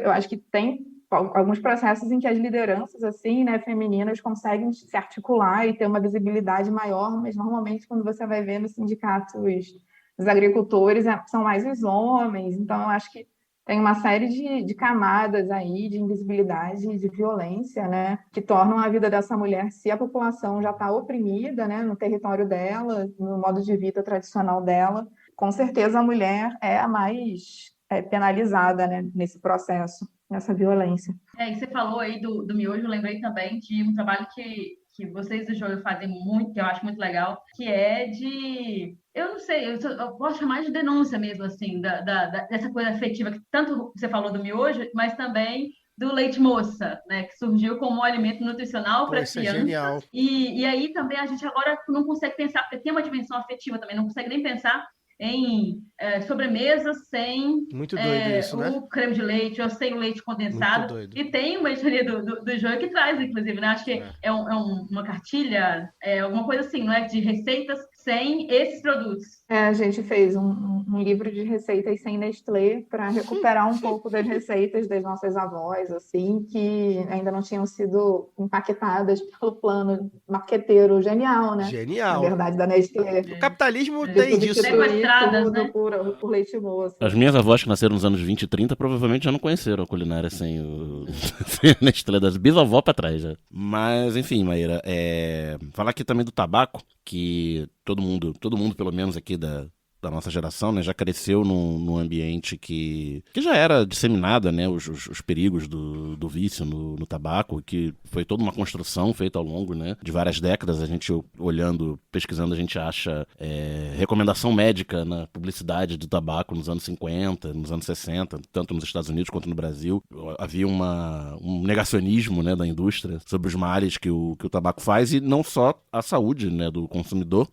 eu acho que tem alguns processos em que as lideranças, assim, né, femininas conseguem se articular e ter uma visibilidade maior, mas normalmente quando você vai ver nos sindicatos dos agricultores são mais os homens. Então eu acho que tem uma série de camadas aí de invisibilidade e de violência, né, que tornam a vida dessa mulher, se a população já está oprimida, né, no território dela, no modo de vida tradicional dela, com certeza a mulher é a mais penalizada, né, nesse processo, nessa violência. E você falou aí do miojo, eu lembrei também de um trabalho que vocês do Joio fazem muito, que eu acho muito legal, que é eu não sei, eu posso chamar de denúncia mesmo, assim, dessa coisa afetiva, que tanto você falou do miojo, mas também do leite moça, né, que surgiu como um alimento nutricional para crianças. É genial. E aí também a gente agora não consegue pensar, porque tem uma dimensão afetiva também, não consegue nem pensar em sobremesas sem muito doido isso, né? o creme de leite ou sem o leite condensado. E tem uma editoria do Joio que traz, inclusive, né? Acho que é uma cartilha, alguma coisa assim, não é? De receitas sem esses produtos. A gente fez um livro de receitas sem Nestlé para recuperar um pouco das receitas das nossas avós, assim, que ainda não tinham sido impactadas pelo plano marqueteiro genial, né? Genial. Na verdade, da Nestlé. O capitalismo tem disso. Sequestradas, né? Por leite moça. As minhas avós que nasceram nos anos 20 e 30 provavelmente já não conheceram a culinária sem a Nestlé, das bisavó pra trás já. Mas, enfim, Maíra, falar aqui também do tabaco, que todo mundo pelo menos aqui da da nossa geração, né, já cresceu num ambiente que já era disseminada, né, os perigos do vício no tabaco, que foi toda uma construção feita ao longo, né, de várias décadas. A gente olhando, pesquisando, a gente acha recomendação médica na publicidade do tabaco nos anos 50, nos anos 60, tanto nos Estados Unidos quanto no Brasil. Havia um negacionismo, né, da indústria sobre os males que o tabaco faz, e não só a saúde, né, do consumidor.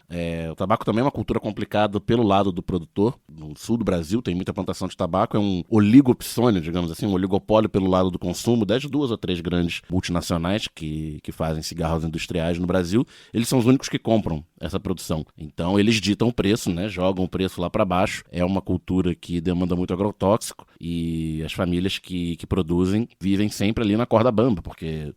O tabaco também é uma cultura complicada pelo lado do produtor. No sul do Brasil tem muita plantação de tabaco, é um oligopsônio, digamos assim, um oligopólio pelo lado do consumo, das 2 ou 3 grandes multinacionais que fazem cigarros industriais no Brasil. Eles são os únicos que compram essa produção. Então eles ditam o preço, né, jogam o preço lá para baixo. É uma cultura que demanda muito agrotóxico, e as famílias que produzem vivem sempre ali na corda bamba, porque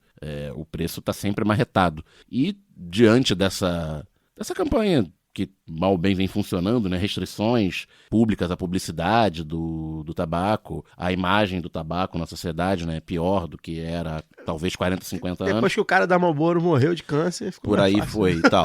o preço está sempre marretado. E diante dessa campanha que mal ou bem vem funcionando, né? Restrições públicas à publicidade do tabaco, a imagem do tabaco na sociedade, né? Pior do que era talvez 40, 50 anos. Depois que o cara da Marlboro morreu de câncer, ficou por aí fácil. Foi e tal.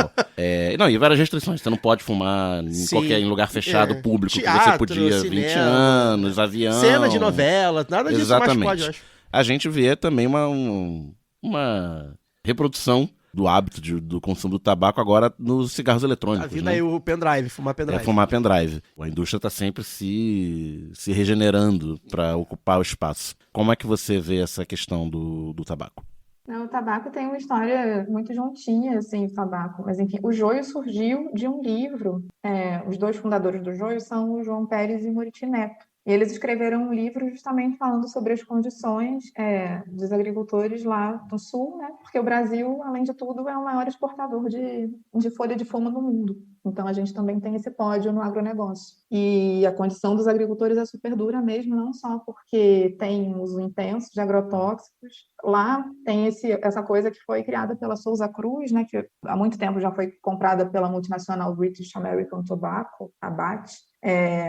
Não, e várias restrições. Você não pode fumar em lugar fechado, público, Teatro, que você podia cinema, 20 anos, avião. Cena de novela, nada disso Exatamente. mais pode, eu acho. A gente vê também uma reprodução do hábito do consumo do tabaco agora nos cigarros eletrônicos. A vida né? aí o pendrive, fumar pendrive. Fumar pendrive. A indústria está sempre se regenerando para ocupar o espaço. Como é que você vê essa questão do tabaco? Não, o tabaco tem uma história muito juntinha, assim, o tabaco. Mas, enfim, o Joio surgiu de um livro. Os 2 fundadores do Joio são o João Pérez e Muricy Neto. E eles escreveram um livro justamente falando sobre as condições dos agricultores lá no sul, né? Porque o Brasil, além de tudo, é o maior exportador de folha de fumo no mundo. Então, a gente também tem esse pódio no agronegócio. E a condição dos agricultores é super dura mesmo, não só porque tem uso intenso de agrotóxicos. Lá tem essa coisa que foi criada pela Souza Cruz, né? Que há muito tempo já foi comprada pela multinacional British American Tobacco, a BAT.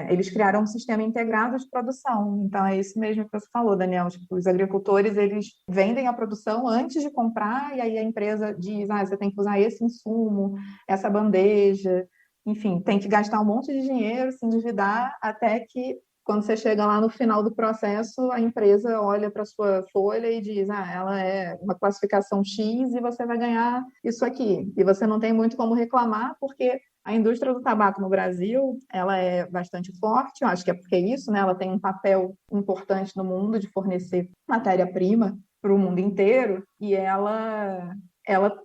Eles criaram um sistema integrado de produção. Então, é isso mesmo que você falou, Daniel. Tipo, os agricultores, eles vendem a produção antes de comprar, e aí a empresa diz, você tem que usar esse insumo, essa bandeja, enfim, tem que gastar um monte de dinheiro, se endividar, até que, quando você chega lá no final do processo, a empresa olha para a sua folha e diz, ela é uma classificação X e você vai ganhar isso aqui. E você não tem muito como reclamar, porque a indústria do tabaco no Brasil, ela é bastante forte, eu acho que é porque isso, né? Ela tem um papel importante no mundo de fornecer matéria-prima para o mundo inteiro, e ela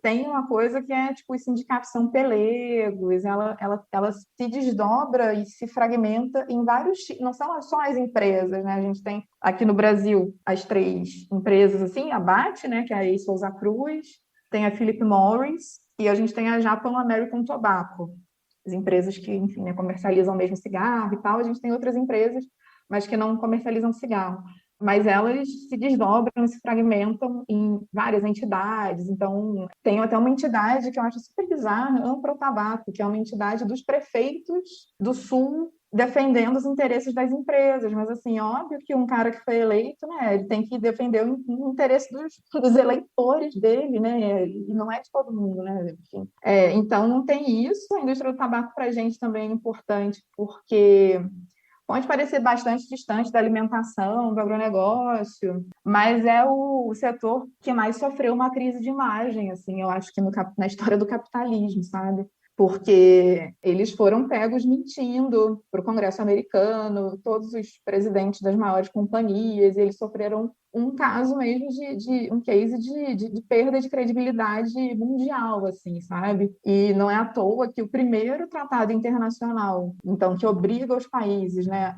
tem uma coisa que é tipo os sindicatos são pelegos, ela se desdobra e se fragmenta em vários, não são só as empresas, né? A gente tem aqui no Brasil as 3 empresas assim, a BAT, né, que é a Souza Cruz, tem a Philip Morris e a gente tem a Japan American Tobacco, as empresas que, enfim, né, comercializam mesmo cigarro e tal. A gente tem outras empresas, mas que não comercializam cigarro. Mas elas se desdobram e se fragmentam em várias entidades. Então, tem até uma entidade que eu acho super bizarra, Amprotabaco, que é uma entidade dos prefeitos do Sul defendendo os interesses das empresas. Mas, assim, óbvio que um cara que foi eleito, né, ele tem que defender o interesse dos eleitores dele, né, e não é de todo mundo, né, enfim. Então, não tem isso. A indústria do tabaco, para a gente, também é importante, porque pode parecer bastante distante da alimentação, do agronegócio, mas é o setor que mais sofreu uma crise de imagem, assim, eu acho que na história do capitalismo, sabe? Porque eles foram pegos mentindo para o Congresso americano, todos os presidentes das maiores companhias, eles sofreram um caso mesmo um case de perda de credibilidade mundial, assim, sabe? E não é à toa que o primeiro tratado internacional, então, que obriga os países, né,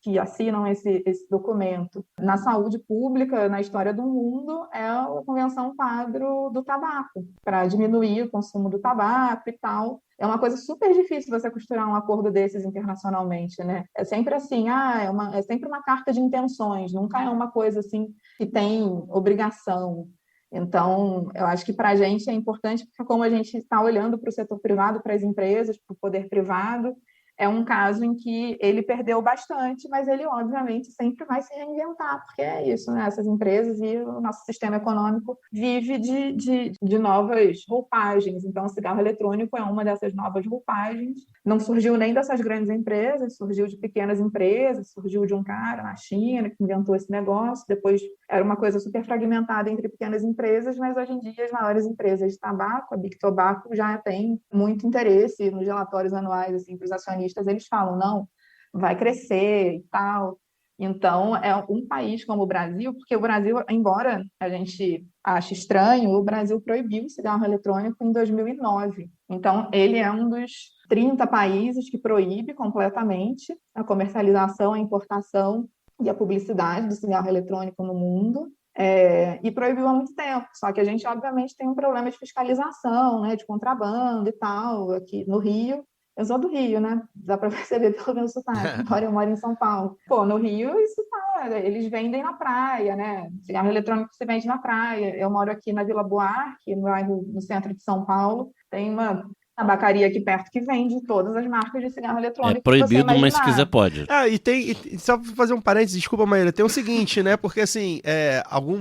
que assinam esse documento na saúde pública, na história do mundo, é a Convenção Quadro do Tabaco, para diminuir o consumo do tabaco e tal. É uma coisa super difícil você costurar um acordo desses internacionalmente, né? É sempre assim, é sempre uma carta de intenções, nunca é uma coisa assim que tem obrigação. Então, eu acho que para a gente é importante, porque como a gente está olhando para o setor privado, para as empresas, para o poder privado, é um caso em que ele perdeu bastante, mas ele, obviamente, sempre vai se reinventar, porque é isso, né? Essas empresas e o nosso sistema econômico vive de novas roupagens. Então, o cigarro eletrônico é uma dessas novas roupagens. Não surgiu nem dessas grandes empresas, surgiu de pequenas empresas, surgiu de um cara na China que inventou esse negócio, depois era uma coisa super fragmentada entre pequenas empresas, mas hoje em dia as maiores empresas de tabaco, a Big Tobacco, já tem muito interesse nos relatórios anuais, assim, para os acionistas, eles falam, não, vai crescer e tal. Então, é um país como o Brasil, porque o Brasil, embora a gente ache estranho, o Brasil proibiu o cigarro eletrônico em 2009. Então, ele é um dos 30 países que proíbe completamente a comercialização, a importação e a publicidade do cigarro eletrônico no mundo. E proibiu há muito tempo, só que a gente, obviamente, tem um problema de fiscalização, né, de contrabando e tal, aqui no Rio. Eu sou do Rio, né? Dá para perceber pelo meu sotaque, embora eu moro em São Paulo. Pô, no Rio, isso tá, eles vendem na praia, né? Cigarro eletrônico se vende na praia. Eu moro aqui na Vila Buarque, no bairro, no centro de São Paulo. Tem uma tabacaria aqui perto que vende todas as marcas de cigarro eletrônico. É proibido, mas se quiser pode. E só pra fazer um parênteses, desculpa, Maíra, tem o seguinte, né? Porque assim,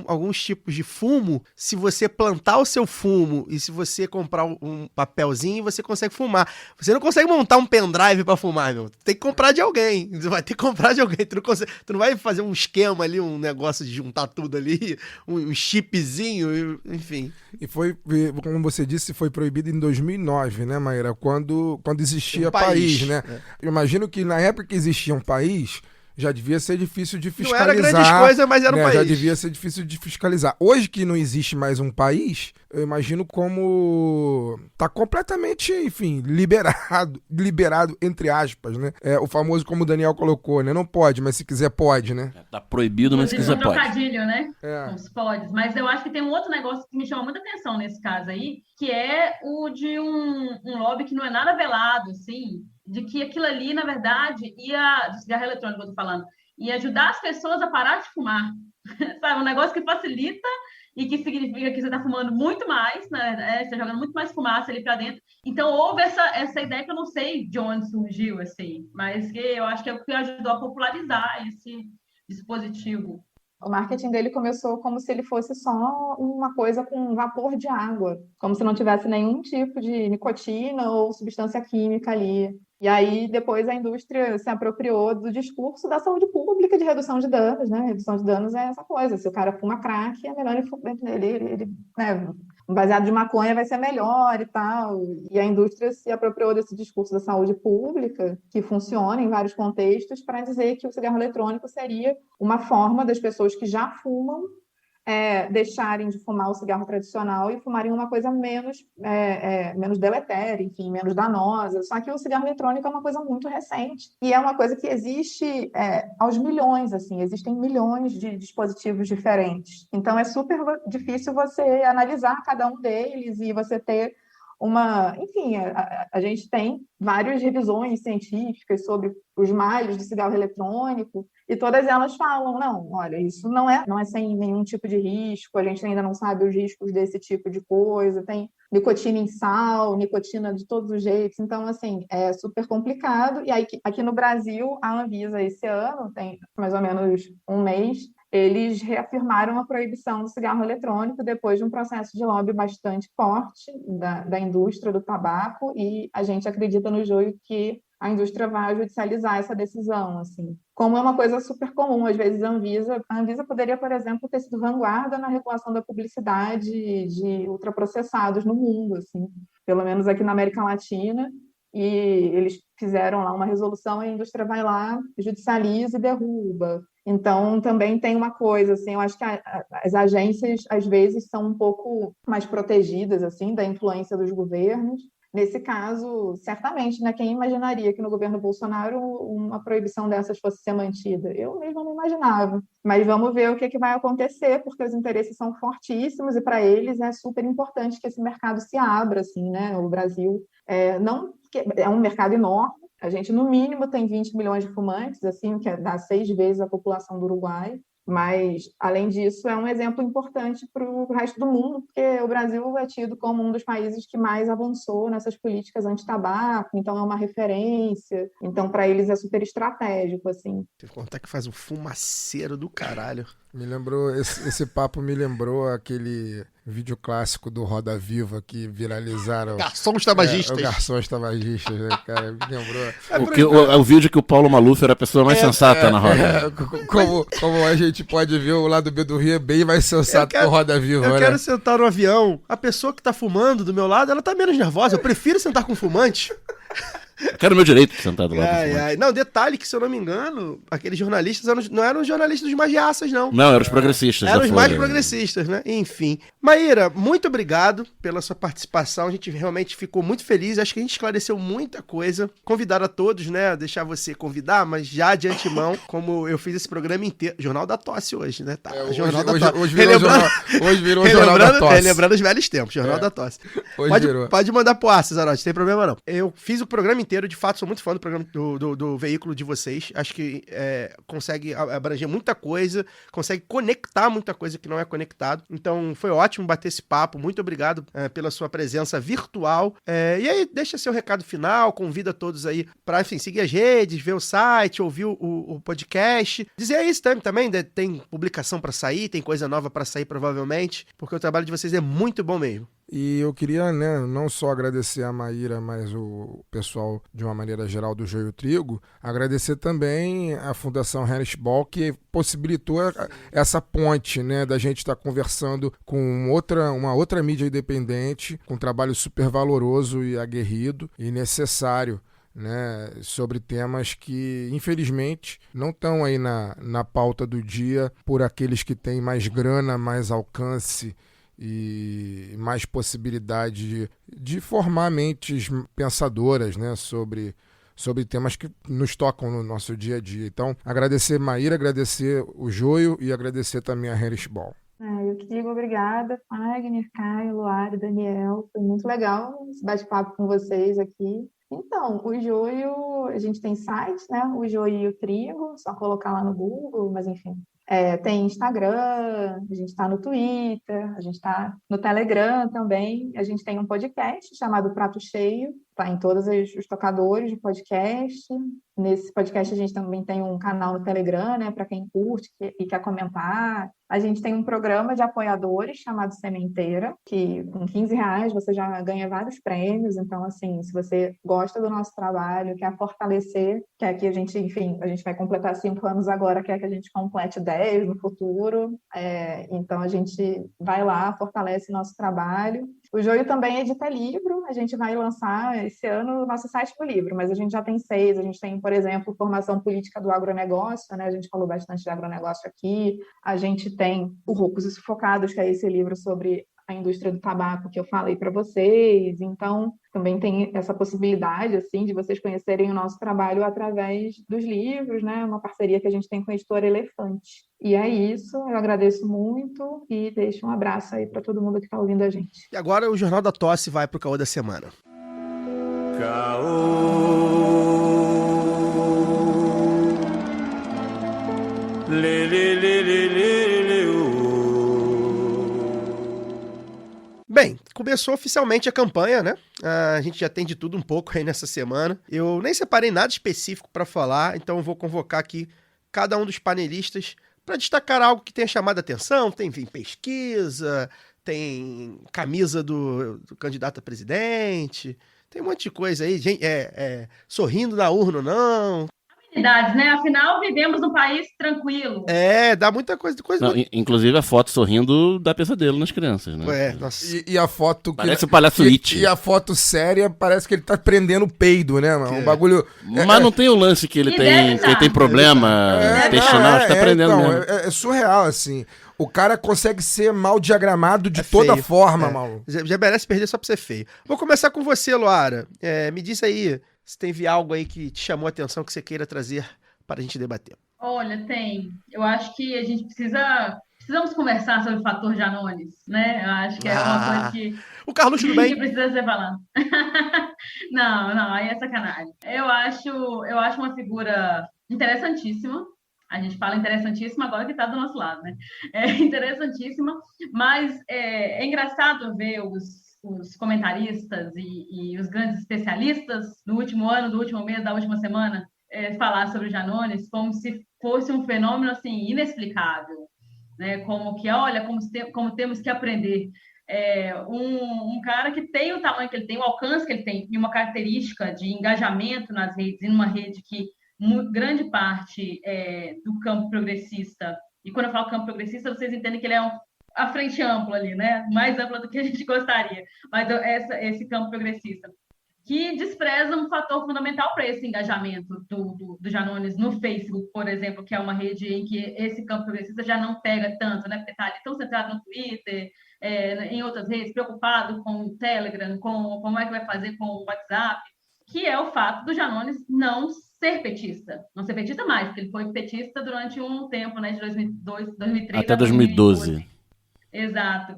alguns tipos de fumo, se você plantar o seu fumo e se você comprar um papelzinho, você consegue fumar. Você não consegue montar um pendrive pra fumar, meu. Tem que comprar de alguém. Você vai ter que comprar de alguém. Tu não vai fazer um esquema ali, um negócio de juntar tudo ali, um chipzinho, enfim. E foi, como você disse, foi proibido em 2009, né, Maíra? Quando existia país, né? Eu imagino que na época que existia um país, já devia ser difícil de fiscalizar. Não era grandes coisas, mas era um país. Já devia ser difícil de fiscalizar. Hoje que não existe mais um país, eu imagino como tá completamente, enfim, liberado entre aspas, né? O famoso, como o Daniel colocou, né? Não pode, mas se quiser pode, né? Tá proibido, mas se quiser pode. Trocadilho, né? Com os podes. Mas eu acho que tem um outro negócio que me chama muita atenção nesse caso aí, que é o de um lobby que não é nada velado, assim, de que aquilo ali, na verdade, do cigarro eletrônico que eu tô falando, ia ajudar as pessoas a parar de fumar. Sabe? Um negócio que facilita e que significa que você está fumando muito mais, né? Você está jogando muito mais fumaça ali para dentro. Então, houve essa ideia que eu não sei de onde surgiu, assim, mas que eu acho que é o que ajudou a popularizar esse dispositivo. O marketing dele começou como se ele fosse só uma coisa com vapor de água, como se não tivesse nenhum tipo de nicotina ou substância química ali. E aí, depois, a indústria se apropriou do discurso da saúde pública de redução de danos, né? Redução de danos é essa coisa. Se o cara fuma crack, é melhor ele né? Um baseado de maconha vai ser melhor e tal. E a indústria se apropriou desse discurso da saúde pública, que funciona em vários contextos, para dizer que o cigarro eletrônico seria uma forma das pessoas que já fumam deixarem de fumar o cigarro tradicional e fumarem uma coisa menos deletéria, enfim, menos danosa. Só que o cigarro eletrônico é uma coisa muito recente e é uma coisa que existe aos milhões, assim, existem milhões de dispositivos diferentes. Então é super difícil você analisar cada um deles e você ter enfim, a gente tem várias revisões científicas sobre os males do cigarro eletrônico e todas elas falam, não, olha, isso não é sem nenhum tipo de risco, a gente ainda não sabe os riscos desse tipo de coisa, tem nicotina em sal, nicotina de todos os jeitos, então, assim, é super complicado. E aí, aqui no Brasil, a Anvisa, esse ano, tem mais ou menos um mês, eles reafirmaram a proibição do cigarro eletrônico depois de um processo de lobby bastante forte da indústria do tabaco, e a gente acredita no joio que a indústria vai judicializar essa decisão, assim. Como é uma coisa super comum, às vezes a Anvisa poderia, por exemplo, ter sido vanguarda na regulação da publicidade de ultraprocessados no mundo, assim, pelo menos aqui na América Latina, e eles fizeram lá uma resolução e a indústria vai lá, judicializa e derruba. Então, também tem uma coisa, assim, eu acho que as agências, às vezes, são um pouco mais protegidas, assim, da influência dos governos. Nesse caso, certamente, né, quem imaginaria que no governo Bolsonaro uma proibição dessas fosse ser mantida? Eu mesmo não imaginava. Mas vamos ver o que vai acontecer, porque os interesses são fortíssimos e para eles é super importante que esse mercado se abra, assim, né? O Brasil é um mercado enorme. A gente, no mínimo, tem 20 milhões de fumantes, assim, que dá 6 vezes a população do Uruguai. Mas, além disso, é um exemplo importante para o resto do mundo, porque o Brasil é tido como um dos países que mais avançou nessas políticas anti-tabaco, então é uma referência. Então, para eles é super estratégico, assim. Tem que contar que faz um fumaceiro do caralho. Me lembrou, esse papo me lembrou aquele vídeo clássico do Roda Viva que viralizaram. Garçons tabagistas. O Garçons Tabagistas, né, cara? Me lembrou. O vídeo que o Paulo Maluf era a pessoa mais sensata na roda. Como a gente pode ver, o lado B do Rio é bem mais sensato que o Roda Viva, Eu né? quero sentar no avião, a pessoa que tá fumando do meu lado, ela tá menos nervosa. Eu prefiro sentar com fumante. Eu quero o meu direito de sentar do lado do fumante. Ai. Não, detalhe que, se eu não me engano, aqueles jornalistas não eram os jornalistas dos magiaças, não. Não, eram os progressistas. Eram da os mais Folha. progressistas, né? Enfim. Maíra, muito obrigado pela sua participação. A gente realmente ficou muito feliz. Acho que a gente esclareceu muita coisa. Convidar a todos, né? Deixar você convidar, mas já de antemão, como eu fiz esse programa inteiro. Jornal da Tosse hoje, né? Tá, Jornal da Tosse. Hoje virou o Jornal da Tosse. Relembrando os velhos tempos, Jornal da Tosse. Pode mandar pro ar, Cesarotti, não tem problema não. Eu fiz o programa inteiro, de fato, sou muito fã do programa do veículo de vocês. Acho que consegue abranger muita coisa, consegue conectar muita coisa que não é conectado. Então foi ótimo bater esse papo. Muito obrigado pela sua presença virtual. E aí, deixa seu recado final, convida todos aí pra, enfim, seguir as redes, ver o site, ouvir o podcast. Dizer isso também, tem publicação pra sair, tem coisa nova pra sair provavelmente, porque o trabalho de vocês é muito bom mesmo. E eu queria, né, não só agradecer a Maíra, mas o pessoal, de uma maneira geral, do Joio Trigo, agradecer também a Fundação Heinrich Böll, que possibilitou essa ponte, né, da gente estar conversando com uma outra mídia independente, com um trabalho super valoroso e aguerrido e necessário, né, sobre temas que, infelizmente, não estão aí na pauta do dia por aqueles que têm mais grana, mais alcance e mais possibilidade de formar mentes pensadoras, né, sobre temas que nos tocam no nosso dia a dia. Então, agradecer Maíra, agradecer o Joio e agradecer também a Heinrich Böll. Eu que digo obrigada, Fagner, Caio, Luara, Daniel. Foi muito legal esse bate-papo com vocês aqui. Então, o Joio, a gente tem site, né? O Joio e o Trigo, só colocar lá no Google, mas enfim. Tem Instagram, a gente está no Twitter, a gente está no Telegram também. A gente tem um podcast chamado Prato Cheio, está em todos os tocadores de podcast. Nesse podcast a gente também tem um canal no Telegram, né, para quem curte e quer comentar. A gente tem um programa de apoiadores chamado Sementeira, que com R$15 você já ganha vários prêmios. Então, assim, se você gosta do nosso trabalho, quer fortalecer, quer que a gente, enfim, a gente vai completar 5 anos agora, quer que a gente complete 10 no futuro. Então, a gente vai lá, fortalece nosso trabalho. O Joio também edita livro, a gente vai lançar esse ano o nosso 7º livro, mas a gente já tem 6, a gente tem, por exemplo, Formação Política do Agronegócio, né? A gente falou bastante de agronegócio aqui, a gente tem o Roucos e Sufocados, que é esse livro sobre a indústria do tabaco que eu falei para vocês. Então, também tem essa possibilidade, assim, de vocês conhecerem o nosso trabalho através dos livros, né? Uma parceria que a gente tem com a Editora Elefante. E é isso, eu agradeço muito e deixo um abraço aí para todo mundo que está ouvindo a gente. E agora o Jornal da Tosse vai pro Caô da Semana. Caô. Lê, lê, lê, lê, lê, lê, Bem, começou oficialmente a campanha, né? A gente já tem de tudo um pouco aí nessa semana. Eu nem separei nada específico para falar, então eu vou convocar aqui cada um dos panelistas para destacar algo que tenha chamado a atenção. Tem, enfim, pesquisa, tem camisa do candidato a presidente, tem um monte de coisa aí, gente, sorrindo na urna ou não. Né? Afinal, vivemos num país tranquilo. Dá muita coisa. Não, inclusive a foto sorrindo dá pesadelo nas crianças, né? Nossa. E a foto... Parece o palhaço It. E a foto séria parece que ele tá prendendo o peido, né, mano? Um bagulho... Mas não tem o lance que ele tem problema intestinal, acho que tá prendendo então, mesmo. É surreal, assim. O cara consegue ser mal diagramado de toda forma, maluco. Já merece perder só pra ser feio. Vou começar com você, Luara. Me diz aí se teve algo aí que te chamou a atenção que você queira trazer para a gente debater. Olha, tem. Eu acho que a gente precisamos conversar sobre o fator Janones, né? Eu acho que é uma coisa que o Carlos, tudo bem? que precisa ser falado. Não, aí é sacanagem. Eu acho uma figura interessantíssima. A gente fala interessantíssima agora que está do nosso lado, né? É interessantíssima, mas é engraçado ver os comentaristas e os grandes especialistas do último ano, do último mês, da última semana, falar sobre o Janones como se fosse um fenômeno assim inexplicável, né? Como que, olha, como temos que aprender. Um cara que tem o tamanho que ele tem, o alcance que ele tem, e uma característica de engajamento nas redes, em uma rede que grande parte do campo progressista, e quando eu falo campo progressista, vocês entendem que ele é a frente ampla ali, né? Mais ampla do que a gente gostaria, mas esse campo progressista, que despreza um fator fundamental para esse engajamento do Janones no Facebook, por exemplo, que é uma rede em que esse campo progressista já não pega tanto, né? Porque está ali tão centrado no Twitter, em outras redes, preocupado com o Telegram, com como é que vai fazer com o WhatsApp, que é o fato do Janones não ser petista. Não ser petista mais, porque ele foi petista durante um tempo, né? De 2003 até 2012. Exato.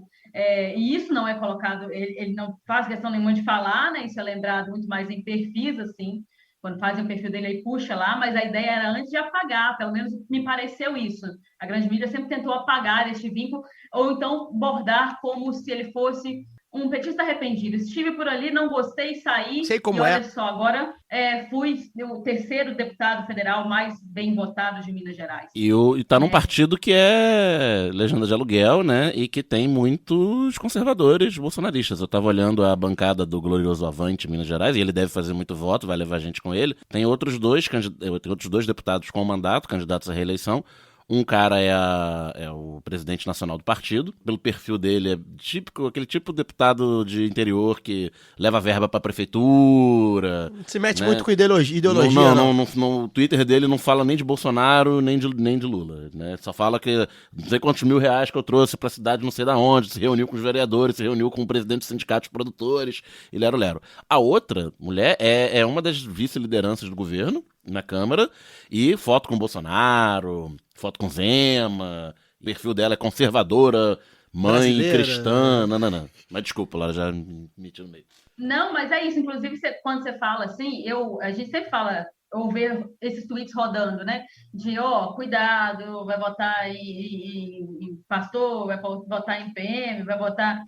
E isso não é colocado, ele não faz questão nenhuma de falar, né? Isso é lembrado muito mais em perfis, assim, quando fazem o perfil dele, aí puxa lá, mas a ideia era antes de apagar, pelo menos me pareceu isso. A grande mídia sempre tentou apagar este vínculo, ou então bordar como se ele fosse um petista arrependido. Estive por ali, não gostei, saí. Sei como e olha só, agora fui o terceiro deputado federal mais bem votado de Minas Gerais. E tá num partido que é legenda de aluguel, né? E que tem muitos conservadores bolsonaristas. Eu tava olhando a bancada do Glorioso Avante, Minas Gerais, e ele deve fazer muito voto, vai levar gente com ele. Tem outros dois deputados com mandato, candidatos à reeleição. Um cara é o presidente nacional do partido. Pelo perfil dele é típico, aquele tipo de deputado de interior que leva verba pra prefeitura. Se mete, né, muito com ideologia. No Twitter dele não fala nem de Bolsonaro, nem de Lula, né? Só fala que não sei quantos R$1.000 que eu trouxe pra cidade não sei da onde, se reuniu com os vereadores, se reuniu com o presidente do sindicato de produtores, e lero. A outra mulher é uma das vice-lideranças do governo na Câmara, e foto com Bolsonaro, foto com Zema, o perfil dela é conservadora, mãe brasileira, cristã, não. Mas desculpa, Lara, já me meti no meio. Não, mas é isso, inclusive quando você fala assim, a gente sempre fala, ou ver esses tweets rodando, né, de cuidado, vai votar em pastor, vai votar em PM, vai votar,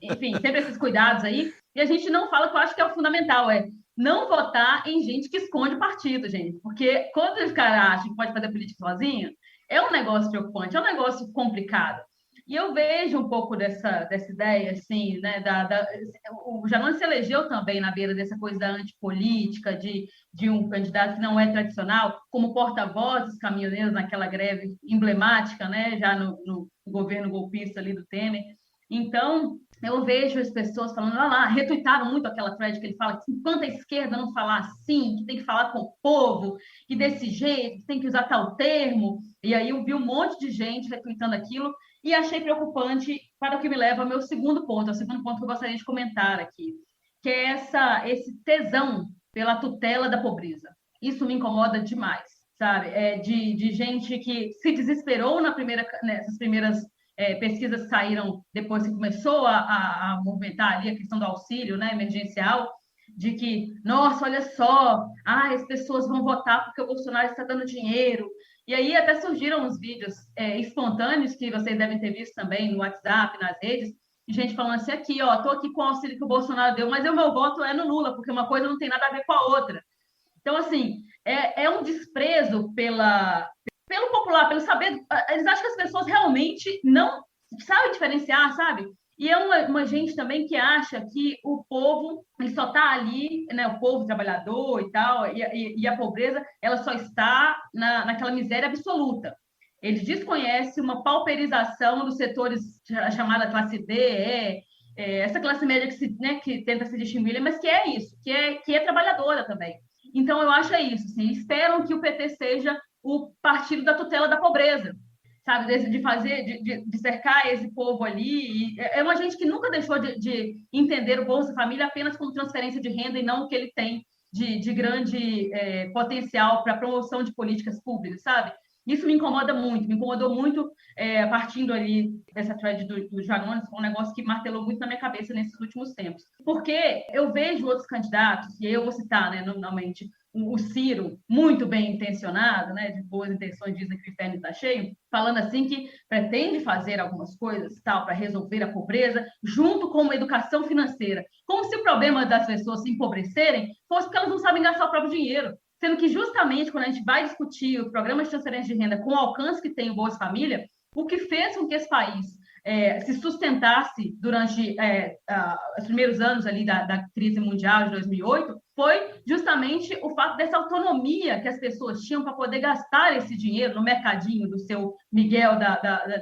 enfim, sempre esses cuidados aí, e a gente não fala, que eu acho que é o fundamental, não votar em gente que esconde o partido, gente. Porque quando os caras acham que pode fazer política sozinho, é um negócio preocupante, é um negócio complicado. E eu vejo um pouco dessa ideia, assim, né? O Janones se elegeu também na beira dessa coisa da antipolítica, de um candidato que não é tradicional, como porta-voz dos caminhoneiros naquela greve emblemática, né? Já no governo golpista ali do Temer. Então, eu vejo as pessoas falando, retuitaram muito aquela thread que ele fala que enquanto a esquerda não falar assim, que tem que falar com o povo, que desse jeito, que tem que usar tal termo. E aí eu vi um monte de gente retuitando aquilo e achei preocupante, para o que me leva ao meu segundo ponto, que eu gostaria de comentar aqui, que é esse tesão pela tutela da pobreza. Isso me incomoda demais, sabe? De gente que se desesperou nessas primeiras pesquisas que saíram depois que começou a movimentar ali a questão do auxílio, né, emergencial, de que, nossa, olha só, as pessoas vão votar porque o Bolsonaro está dando dinheiro. E aí até surgiram uns vídeos espontâneos que vocês devem ter visto também no WhatsApp, nas redes, de gente falando assim, tô aqui com o auxílio que o Bolsonaro deu, mas o meu voto é no Lula, porque uma coisa não tem nada a ver com a outra. Então, assim, é um desprezo pelo popular, pelo saber. Eles acham que as pessoas realmente não sabem diferenciar, sabe? E é uma gente também que acha que o povo ele só está ali, né? O povo trabalhador e tal, e a pobreza ela só está naquela miséria absoluta. Eles desconhecem uma pauperização dos setores chamada classe D, essa classe média que tenta se distinguir, mas que é isso, que é trabalhadora também. Então, eu acho isso. Assim, esperam que o PT seja o partido da tutela da pobreza, sabe? De cercar esse povo ali. É uma gente que nunca deixou de entender o Bolsa Família apenas como transferência de renda e não o que ele tem de grande potencial para a promoção de políticas públicas, sabe? Isso me incomodou muito partindo ali dessa thread do Janones, um negócio que martelou muito na minha cabeça nesses últimos tempos. Porque eu vejo outros candidatos, e aí eu vou citar, né, nominalmente, o Ciro, muito bem intencionado, né, de boas intenções, dizem que o inferno está cheio, falando assim que pretende fazer algumas coisas tal para resolver a pobreza, junto com uma educação financeira, como se o problema das pessoas se empobrecerem fosse porque elas não sabem gastar o próprio dinheiro, sendo que justamente quando a gente vai discutir os programas de transferência de renda com o alcance que tem o Bolsa Família, o que fez com que esse país se sustentasse durante os primeiros anos ali da crise mundial de 2008 foi justamente o fato dessa autonomia que as pessoas tinham para poder gastar esse dinheiro no mercadinho do seu Miguel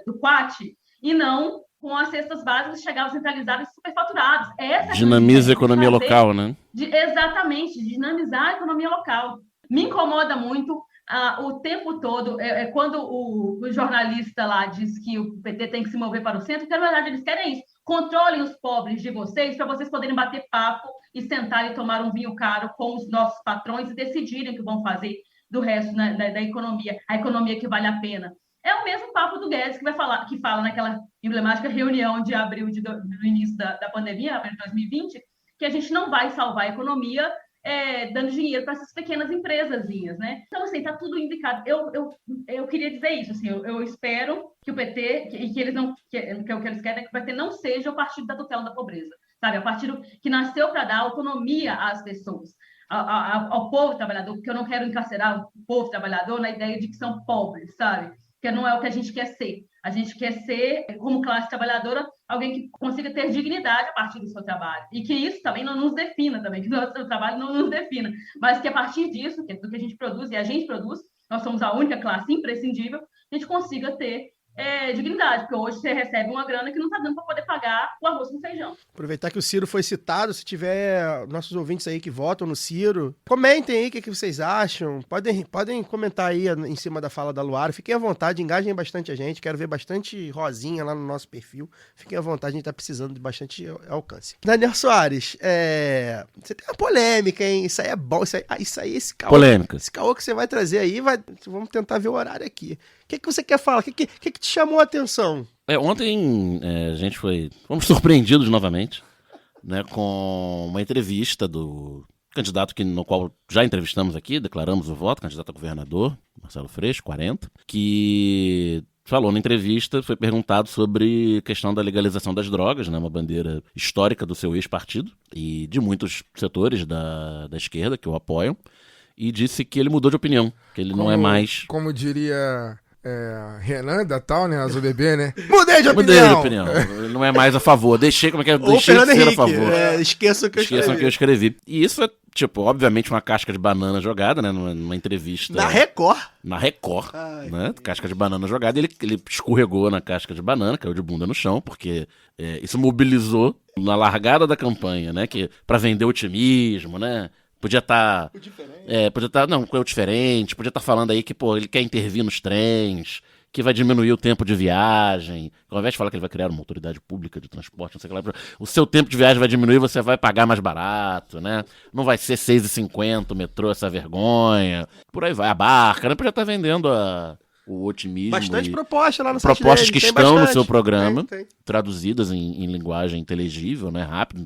do Quati e não com as cestas básicas chegavam centralizadas e superfaturadas. Dinamiza a economia local, né? Exatamente, dinamizar a economia local. Me incomoda muito o tempo todo, quando o jornalista lá diz que o PT tem que se mover para o centro, que na verdade eles querem isso. Controlem os pobres de vocês para vocês poderem bater papo e sentar e tomar um vinho caro com os nossos patrões e decidirem o que vão fazer do resto, né, da economia, a economia que vale a pena. É o mesmo papo do Guedes que fala naquela emblemática reunião de abril do início da pandemia, abril de 2020, que a gente não vai salvar a economia dando dinheiro para essas pequenas empresazinhas, né? Então, assim, tá tudo indicado. Eu queria dizer isso, assim, eu espero que o PT, que eles não, que o que eles querem é que o PT não seja o partido da tutela da pobreza, sabe? É o partido que nasceu para dar autonomia às pessoas, ao povo trabalhador, porque eu não quero encarcerar o povo trabalhador na ideia de que são pobres, sabe? Que não é o que a gente quer ser. A gente quer ser, como classe trabalhadora, alguém que consiga ter dignidade a partir do seu trabalho. E que isso também não nos defina, também, que o nosso trabalho não nos defina. Mas que a partir disso, do que a gente produz, e a gente produz, nós somos a única classe imprescindível, a gente consiga ter dignidade, porque hoje você recebe uma grana que não está dando para poder pagar o arroz com feijão. Aproveitar que o Ciro foi citado, se tiver nossos ouvintes aí que votam no Ciro, comentem aí o que vocês acham, podem comentar aí em cima da fala da Luara, fiquem à vontade, engajem bastante a gente, quero ver bastante rosinha lá no nosso perfil, fiquem à vontade, a gente tá precisando de bastante alcance. Daniel Soares, você tem uma polêmica, hein, isso aí é bom, esse caô, polêmica. Esse caô que você vai trazer aí, vamos tentar ver o horário aqui. O que você quer falar? O que te chamou a atenção? Ontem a gente fomos surpreendidos novamente, né, com uma entrevista do candidato no qual já entrevistamos aqui, declaramos o voto, candidato a governador, Marcelo Freixo, 40, que falou na entrevista, foi perguntado sobre a questão da legalização das drogas, né, uma bandeira histórica do seu ex-partido e de muitos setores da esquerda que o apoiam, e disse que ele mudou de opinião, que ele não é mais... Como diria... Renan da tal, né? Azul Bebê, né? Mudei de opinião. Ele não é mais a favor. Deixei Ou de ser Henrique, a favor. Esqueçam que eu escrevi. E isso é, obviamente uma casca de banana jogada, né? Numa entrevista. Na Record. Né? Casca de banana jogada. Ele escorregou na casca de banana, caiu de bunda no chão, porque isso mobilizou na largada da campanha, né? Pra vender otimismo, né? Podia estar... o diferente. Podia estar falando aí que, ele quer intervir nos trens, que vai diminuir o tempo de viagem. Ao invés de falar que ele vai criar uma autoridade pública de transporte, não sei o que lá, o seu tempo de viagem vai diminuir, você vai pagar mais barato, né? Não vai ser R$6,50 o metrô, essa vergonha. Por aí vai. A barca, né? Podia estar vendendo o otimismo. Bastante proposta lá no site propostas dele, que estão bastante no seu programa, tem. traduzidas em linguagem inteligível, né? Rápido.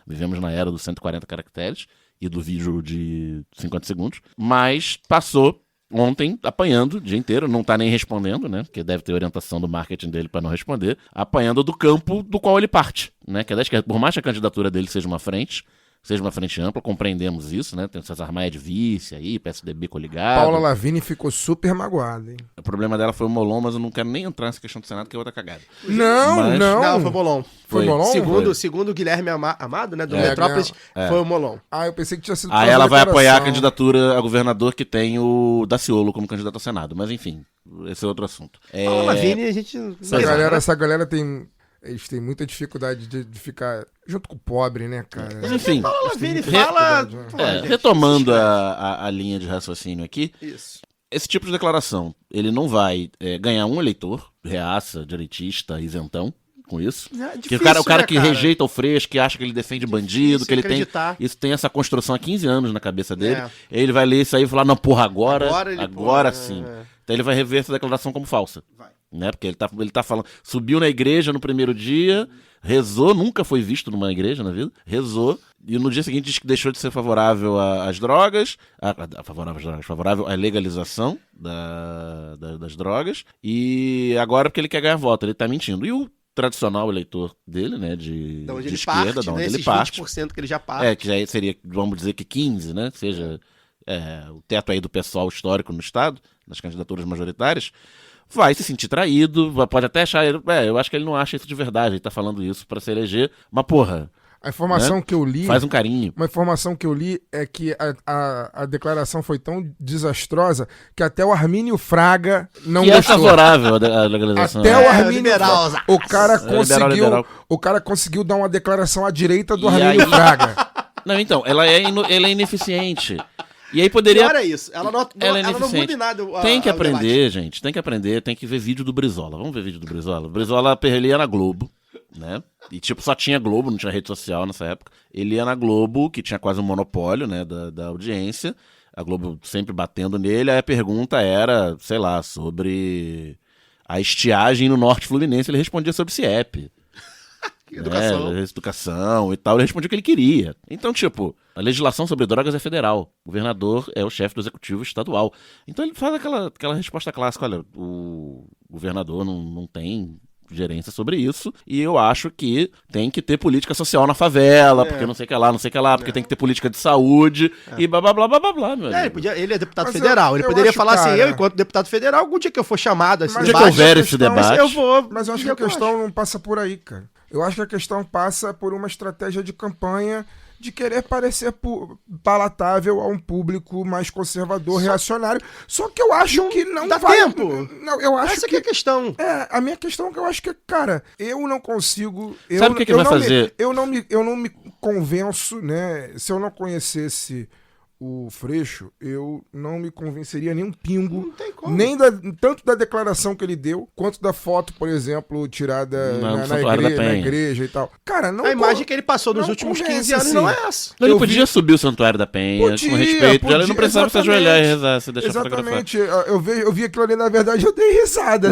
Vivemos na era dos 140 caracteres e do vídeo de 50 segundos, mas passou ontem apanhando o dia inteiro, não tá nem respondendo, né, porque deve ter orientação do marketing dele para não responder, apanhando do campo do qual ele parte, né, que é da esquerda. Por mais que a candidatura dele seja uma frente ampla, compreendemos isso, né? Tem o César Maia de vice aí, PSDB coligado. Paula Lavigne ficou super magoada, hein? O problema dela foi o Molon, mas eu não quero nem entrar nessa questão do Senado, que é outra cagada. Não, foi Molon. Foi Molon? Segundo o Guilherme Amado, né, do Metrópolis, foi o Molon. Eu pensei que tinha sido... Aí ela vai apoiar a candidatura a governador que tem o Daciolo como candidato ao Senado, mas enfim, esse é outro assunto. Paula Lavigne, a gente... Essa galera tem... Eles têm muita dificuldade de ficar junto com o pobre, né, cara? Mas enfim, Paula Lavigne fala... retomando a linha de raciocínio aqui, Isso. Esse tipo de declaração, ele não vai ganhar um eleitor, reaça, direitista, isentão, com isso. Difícil, o cara que rejeita o Freixo, que acha que ele defende bandido, que ele acreditar. tem essa construção há 15 anos na cabeça dele. Ele vai ler isso aí e falar, não, porra, agora sim. Então ele vai rever essa declaração como falsa. né? Porque ele tá falando, subiu na igreja no primeiro dia, rezou, nunca foi visto numa igreja na vida, rezou, e no dia seguinte diz que deixou de ser favorável às drogas, favorável à legalização das drogas, e agora porque ele quer ganhar voto, ele tá mentindo. E o tradicional eleitor dele, né, de esquerda, de onde ele parte, 20% que ele já parte. que já seria, vamos dizer que 15, né, seja o teto aí do pessoal histórico no Estado, nas candidaturas majoritárias, vai se sentir traído, pode até achar, eu acho que ele não acha isso de verdade, ele tá falando isso pra se eleger, mas porra... A informação que eu li... Faz um carinho. Uma informação que eu li é que a declaração foi tão desastrosa que até o Armínio Fraga não que gostou. É favorável à legalização. Até o Armínio liberal. Fraga. O cara conseguiu dar uma declaração à direita do Armínio Fraga. Não, então, ela é ineficiente. E aí poderia... Pior é isso. Ela não muda em nada. Tem que aprender, gente. Tem que aprender. Tem que ver vídeo do Brizola. Vamos ver vídeo do Brizola. O Brizola, ele ia na Globo, né? E tipo, só tinha Globo, não tinha rede social nessa época. Ele ia na Globo, que tinha quase um monopólio, né, da audiência. A Globo sempre batendo nele. Aí a pergunta era, sei lá, sobre a estiagem no Norte Fluminense. Ele respondia sobre CIEP. Educação e tal, ele respondia o que ele queria. Então, tipo, a legislação sobre drogas é federal, o governador é o chefe do executivo estadual. Então ele faz aquela resposta clássica: olha, o governador não tem gerência sobre isso, e eu acho que tem que ter política social na favela, porque não sei o que lá, porque tem que ter política de saúde, e blá blá blá blá blá, meu amigo. Ele é deputado federal, ele poderia falar assim, eu, enquanto deputado federal, algum dia que eu for chamado assim, dia que houver esse debate, eu vou. Mas eu acho que a questão não passa por aí, cara. Eu acho que a questão passa por uma estratégia de campanha de querer parecer palatável a um público mais conservador, reacionário. Só que eu acho que não dá vai... tempo. Não, eu acho Essa que é a questão. A minha questão é que eu acho que, cara, eu não consigo... Sabe o que vai fazer? Eu não me convenço, né? Se eu não conhecesse o Freixo, eu não me convenceria nem um pingo, não tem como. Nem tanto da declaração que ele deu, quanto da foto, por exemplo, tirada na igreja e tal. Cara, não... A imagem que ele passou nos últimos 15 anos não é essa. Ele podia subir o Santuário da Penha, com respeito, ele não precisava se ajoelhar e rezar, se deixar exatamente. Eu vi aquilo ali, na verdade, eu dei risada.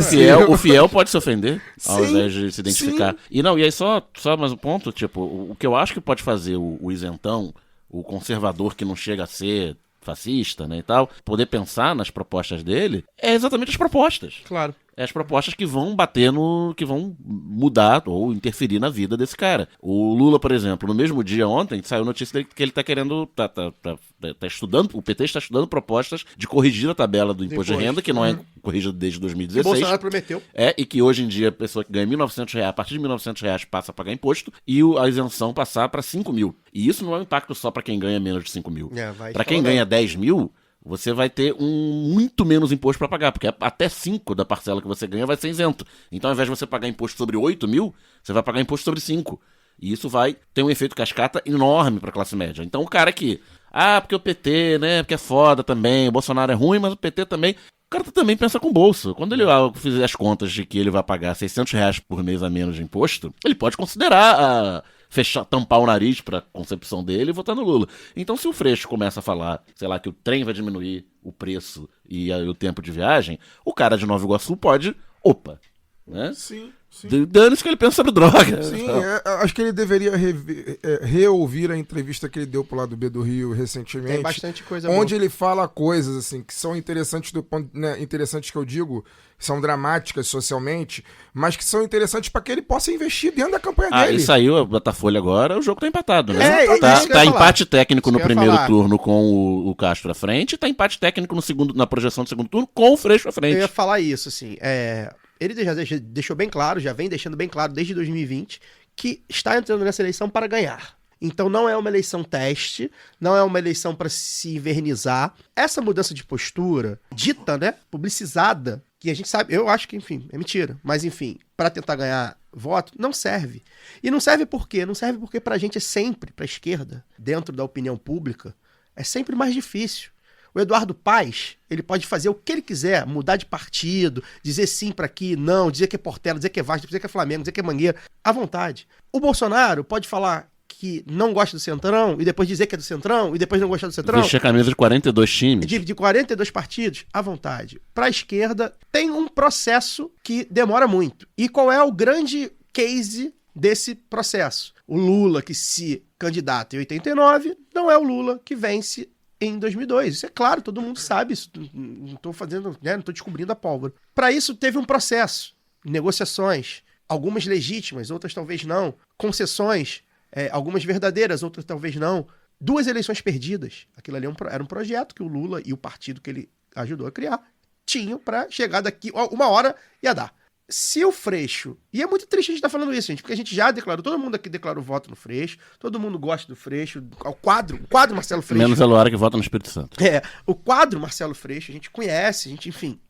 O fiel pode se ofender, ao invés de se identificar. Sim. E aí só mais um ponto, tipo, o que eu acho que pode fazer o isentão, o conservador que não chega a ser fascista, né, e tal, poder pensar nas propostas dele, é exatamente as propostas. Claro. É as propostas que vão bater que vão mudar ou interferir na vida desse cara. O Lula, por exemplo, no mesmo dia ontem, saiu notícia dele que ele tá querendo, tá estudando, o PT está estudando propostas de corrigir a tabela do imposto de renda, que não é corrigida desde 2016. O Bolsonaro prometeu. E que hoje em dia a pessoa que ganha R$1.900, a partir de R$1.900 passa a pagar imposto e a isenção passar para 5 mil. E isso não é um impacto só para quem ganha menos de 5 mil. Para quem ganha 10 mil, você vai ter muito menos imposto para pagar, porque até 5 da parcela que você ganha vai ser isento. Então, ao invés de você pagar imposto sobre 8 mil, você vai pagar imposto sobre 5. E isso vai ter um efeito cascata enorme para a classe média. Então, o cara que... porque o PT, né, porque é foda também, o Bolsonaro é ruim, mas o PT também... O cara também pensa com o bolso. Quando ele fizer as contas de que ele vai pagar R$600 por mês a menos de imposto, ele pode considerar tampar o nariz pra concepção dele e votar no Lula. Então, se o Freixo começa a falar, sei lá, que o trem vai diminuir o preço e o tempo de viagem, o cara de Nova Iguaçu pode, né? Sim. Dane-se que ele pensa sobre droga. Sim, acho que ele deveria reouvir a entrevista que ele deu pro lado B do Rio recentemente. Tem bastante coisa onde boa. Ele fala coisas assim que são interessantes do ponto, né, interessantes que eu digo, são dramáticas socialmente, mas que são interessantes para que ele possa investir dentro da campanha dele. E saiu a Datafolha agora, o jogo tá empatado, né? Isso Tá empate técnico no primeiro falar. turno com o Castro à frente, tá empate técnico na projeção do segundo turno com o Freixo à frente. Eu ia falar isso, assim, ele já deixou bem claro, já vem deixando bem claro desde 2020, que está entrando nessa eleição para ganhar. Então não é uma eleição teste, não é uma eleição para se invernizar. Essa mudança de postura, dita, né, publicizada, que a gente sabe, eu acho que, enfim, é mentira, mas enfim, para tentar ganhar voto, não serve. E não serve por quê? Não serve porque pra gente é sempre, pra esquerda, dentro da opinião pública, é sempre mais difícil. O Eduardo Paes, ele pode fazer o que ele quiser, mudar de partido, dizer sim pra aqui, não, dizer que é Portela, dizer que é Vasco, dizer que é Flamengo, dizer que é Mangueira, à vontade. O Bolsonaro pode falar que não gosta do Centrão, e depois dizer que é do Centrão, e depois não gostar do Centrão. Vestir a camisa de 42 times. De 42 partidos, à vontade. Para a esquerda, tem um processo que demora muito. E qual é o grande case desse processo? O Lula que se candidata em 89 não é o Lula que vence em 2002. Isso é claro, todo mundo sabe isso. Não estou fazendo, né, não estou descobrindo a pólvora. Para isso teve um processo, negociações, algumas legítimas, outras talvez não, concessões, algumas verdadeiras, outras talvez não. 2 eleições perdidas. Aquilo ali era um projeto que o Lula e o partido que ele ajudou a criar tinham para chegar daqui, uma hora ia dar. Se o Freixo... E é muito triste a gente estar falando isso, gente, porque a gente já declarou, todo mundo aqui declarou voto no Freixo, todo mundo gosta do Freixo, o quadro Marcelo Freixo... Menos a Luara que vota no Espírito Santo. O quadro Marcelo Freixo, a gente conhece,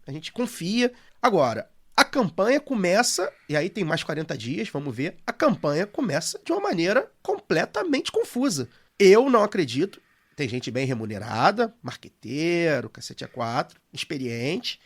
a gente confia. Agora, a campanha começa, e aí tem mais 40 dias, vamos ver, a campanha começa de uma maneira completamente confusa. Eu não acredito, tem gente bem remunerada, marqueteiro, cacete A4, experiente,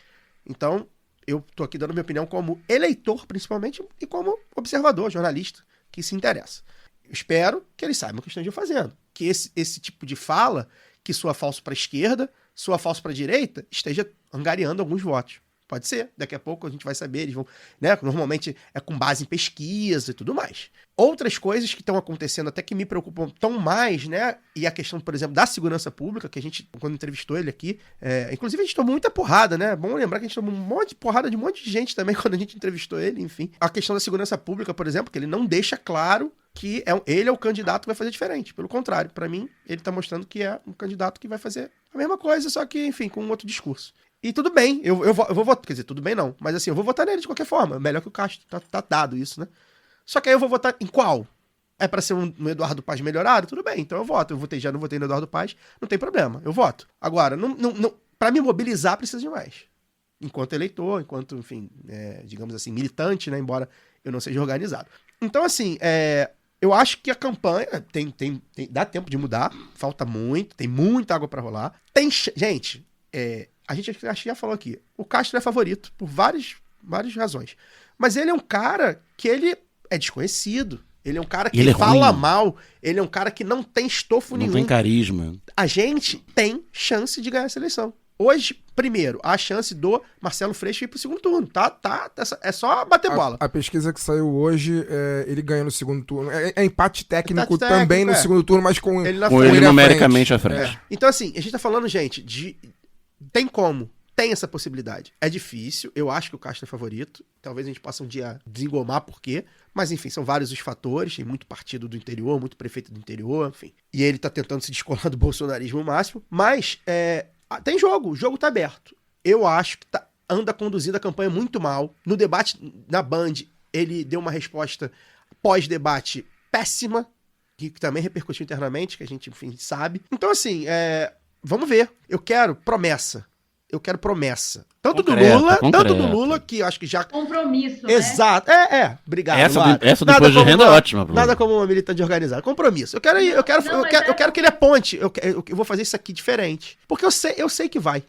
então... Eu estou aqui dando minha opinião como eleitor, principalmente, e como observador, jornalista, que se interessa. Eu espero que eles saibam o que estão fazendo. Que esse tipo de fala, que soa falso para a esquerda, soa falso para a direita, esteja angariando alguns votos. Pode ser, daqui a pouco a gente vai saber, eles vão, né? Normalmente é com base em pesquisa e tudo mais. Outras coisas que estão acontecendo até que me preocupam tão mais, né? E a questão, por exemplo, da segurança pública, que a gente, quando entrevistou ele aqui, inclusive a gente tomou muita porrada, né? Bom lembrar que a gente tomou um monte de porrada de um monte de gente também quando a gente entrevistou ele, enfim. A questão da segurança pública, por exemplo, que ele não deixa claro que ele é o candidato que vai fazer diferente. Pelo contrário, para mim, ele tá mostrando que é um candidato que vai fazer a mesma coisa, só que, enfim, com um outro discurso. E tudo bem, eu vou votar, quer dizer, tudo bem não, mas assim, eu vou votar nele de qualquer forma, melhor que o Castro, tá dado isso, né? Só que aí eu vou votar em qual? É pra ser um Eduardo Paes melhorado? Tudo bem, então eu voto, já não votei no Eduardo Paes, não tem problema, eu voto. Agora, não, pra me mobilizar precisa de mais. Enquanto eleitor, enquanto, enfim, digamos assim, militante, né, embora eu não seja organizado. Então, assim, eu acho que a campanha dá tempo de mudar, falta muito, tem muita água pra rolar. Gente, a gente acho que já falou aqui, o Castro é favorito por várias razões. Mas ele é um cara que ele é desconhecido. Ele é um cara que fala mal. Ele é um cara que não tem estofo nenhum. Não tem carisma. A gente tem chance de ganhar essa eleição. Hoje, primeiro, a chance do Marcelo Freixo ir pro segundo turno. É só bater bola. A pesquisa que saiu hoje, ele ganha no segundo turno. É empate técnico também no segundo turno, mas com ele numericamente à frente. Então, assim, a gente tá falando, gente, tem como. Tem essa possibilidade. É difícil, eu acho que o Castro é favorito. Talvez a gente possa um dia desengomar por quê. Mas, enfim, são vários os fatores. Tem muito partido do interior, muito prefeito do interior, enfim. E ele tá tentando se descolar do bolsonarismo ao máximo. Mas, tem jogo. O jogo tá aberto. Eu acho que anda conduzindo a campanha muito mal. No debate na Band, ele deu uma resposta pós-debate péssima, que também repercutiu internamente, que a gente, enfim, sabe. Então, assim, vamos ver. Eu quero promessa. Tanto concreta. Do Lula, que eu acho que já... Compromisso, exato. Obrigado. Essa depois de renda é ótima. Nada como uma militante organizada. Compromisso. Eu quero que ele aponte. Eu vou fazer isso aqui diferente. Porque eu sei que vai.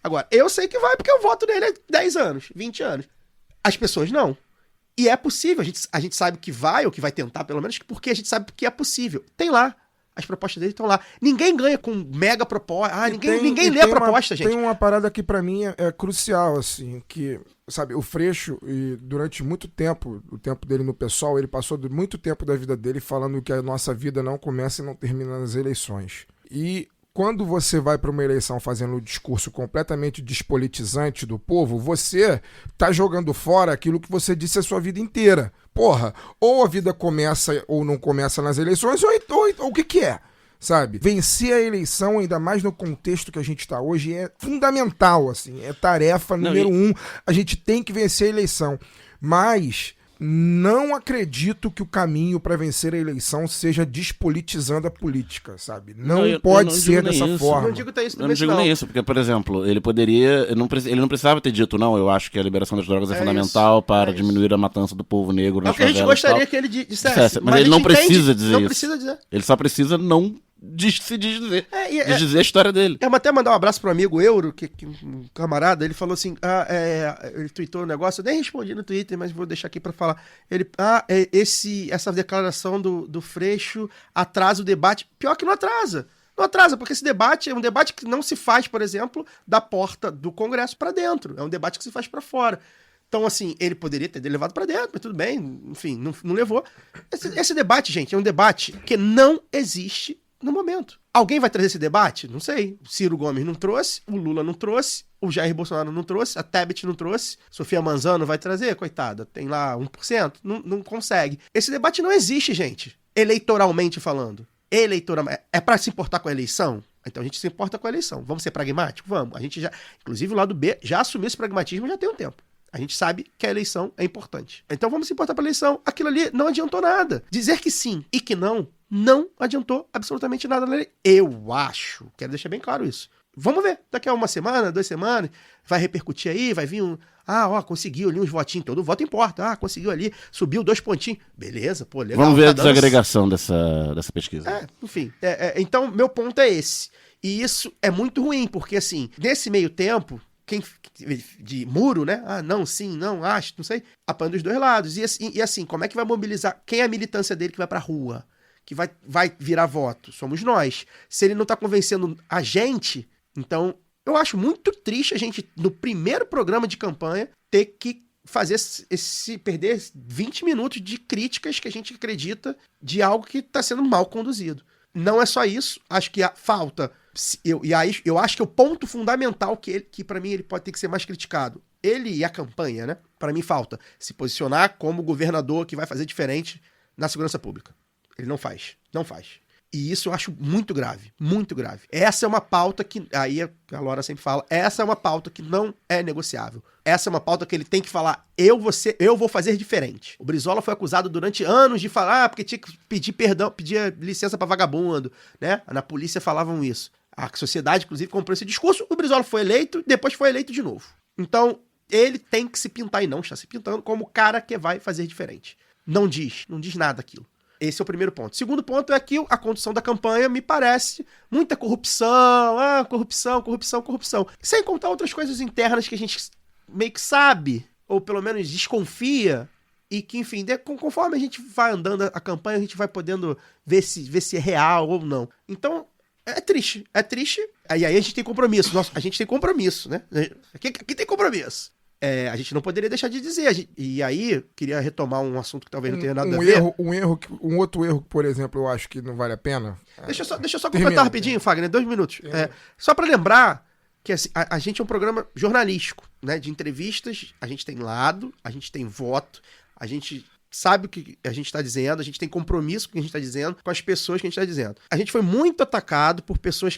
Agora, eu sei que vai porque eu voto nele há 10 anos, 20 anos. As pessoas não. E é possível. A gente sabe que vai, ou que vai tentar, pelo menos, porque a gente sabe que é possível. Tem lá. As propostas dele estão lá. Ninguém ganha com mega proposta. Ninguém lê a proposta, gente. Tem uma parada que pra mim é crucial, assim, que, sabe, o Freixo, e durante muito tempo, o tempo dele no PSOL, ele passou muito tempo da vida dele falando que a nossa vida não começa e não termina nas eleições. E quando você vai para uma eleição fazendo um discurso completamente despolitizante do povo, você tá jogando fora aquilo que você disse a sua vida inteira. Porra, ou a vida começa ou não começa nas eleições, ou o que é, sabe? Vencer a eleição, ainda mais no contexto que a gente está hoje, é fundamental, assim, é tarefa número 1, a gente tem que vencer a eleição. Mas não acredito que o caminho para vencer a eleição seja despolitizando a política, sabe? Não pode ser dessa forma. Não digo isso, eu não digo nem isso, porque, por exemplo, ele não precisava ter dito, não, eu acho que a liberação das drogas é fundamental para diminuir a matança do povo negro nas favelas. É o que a gente gostaria que ele dissesse. Mas ele não precisa dizer isso. Não precisa dizer. Ele só precisa não se desdizer. É Desdizer a história dele. Eu vou até mandar um abraço pro amigo Euro, que um camarada, ele falou assim, ele tweetou um negócio, eu nem respondi no Twitter, mas vou deixar aqui pra falar. Ele, essa declaração do Freixo atrasa o debate. Pior que não atrasa. Não atrasa, porque esse debate é um debate que não se faz, por exemplo, da porta do Congresso pra dentro. É um debate que se faz pra fora. Então, assim, ele poderia ter levado pra dentro, mas tudo bem, enfim, não levou. Esse debate, gente, é um debate que não existe no momento. Alguém vai trazer esse debate? Não sei. O Ciro Gomes não trouxe, o Lula não trouxe, o Jair Bolsonaro não trouxe, a Tebet não trouxe, Sofia Manzano vai trazer? Coitada, tem lá 1%, não consegue. Esse debate não existe, gente, eleitoralmente falando. É pra se importar com a eleição? Então a gente se importa com a eleição. Vamos ser pragmáticos? Vamos. A gente já, inclusive o lado B, já assumiu esse pragmatismo já tem um tempo. A gente sabe que a eleição é importante. Então vamos se importar para a eleição. Aquilo ali não adiantou nada. Dizer que sim e que não adiantou absolutamente nada na eleição. Eu acho. Quero deixar bem claro isso. Vamos ver. Daqui a 1 semana, 2 semanas, vai repercutir aí, vai vir conseguiu ali uns votinhos. Todo voto importa. Conseguiu ali, subiu 2 pontinhos. Beleza, pô, legal. Vamos ver a desagregação dessa pesquisa. Enfim. Então, meu ponto é esse. E isso é muito ruim, porque assim, nesse meio tempo, quem de muro, né? Não, sim, não, acho, não sei. Apanha dos dois lados. E assim, como é que vai mobilizar? Quem é a militância dele que vai pra rua? Que vai virar voto? Somos nós. Se ele não tá convencendo a gente, então eu acho muito triste a gente, no primeiro programa de campanha, ter que fazer perder 20 minutos de críticas que a gente acredita de algo que tá sendo mal conduzido. Não é só isso, acho que falta... Eu acho que o ponto fundamental que para mim ele pode ter que ser mais criticado, ele e a campanha, né? Para mim falta se posicionar como governador que vai fazer diferente na segurança pública. Ele não faz. E isso eu acho muito grave, muito grave. Essa é uma pauta que, aí a Laura sempre fala, essa é uma pauta que não é negociável. Essa é uma pauta que ele tem que falar, eu vou fazer diferente. O Brizola foi acusado durante anos de falar, porque tinha que pedir perdão, pedir licença pra vagabundo, né? Na polícia falavam isso. A sociedade, inclusive, comprou esse discurso, o Brizola foi eleito, depois foi eleito de novo. Então, ele tem que se pintar, e não está se pintando, como o cara que vai fazer diferente. Não diz nada aquilo. Esse é o primeiro ponto. Segundo ponto é que a condução da campanha me parece muita corrupção, corrupção. Sem contar outras coisas internas que a gente meio que sabe, ou pelo menos desconfia, e que, enfim, conforme a gente vai andando a campanha, a gente vai podendo ver se é real ou não. Então, é triste. Aí a gente tem compromisso. A gente tem compromisso, né? Aqui tem compromisso. A gente não poderia deixar de dizer. E aí, queria retomar um assunto que talvez não tenha nada a ver. Um outro erro, por exemplo, eu acho que não vale a pena. Deixa eu só completar rapidinho, Fagner, 2 minutos. Só para lembrar que assim, a gente é um programa jornalístico, né? De entrevistas, a gente tem lado, a gente tem voto, a gente sabe o que a gente está dizendo, a gente tem compromisso com o que a gente está dizendo, com as pessoas que a gente está dizendo. A gente foi muito atacado por pessoas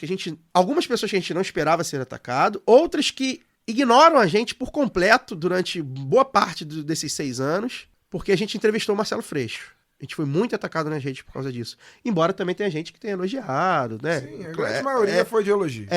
algumas pessoas que a gente não esperava ser atacado, outras que ignoram a gente por completo durante boa parte desses 6 anos, porque a gente entrevistou o Marcelo Freixo. A gente foi muito atacado nas redes por causa disso. Embora também tenha gente que tenha elogiado, né? Sim, a grande maioria foi de elogio.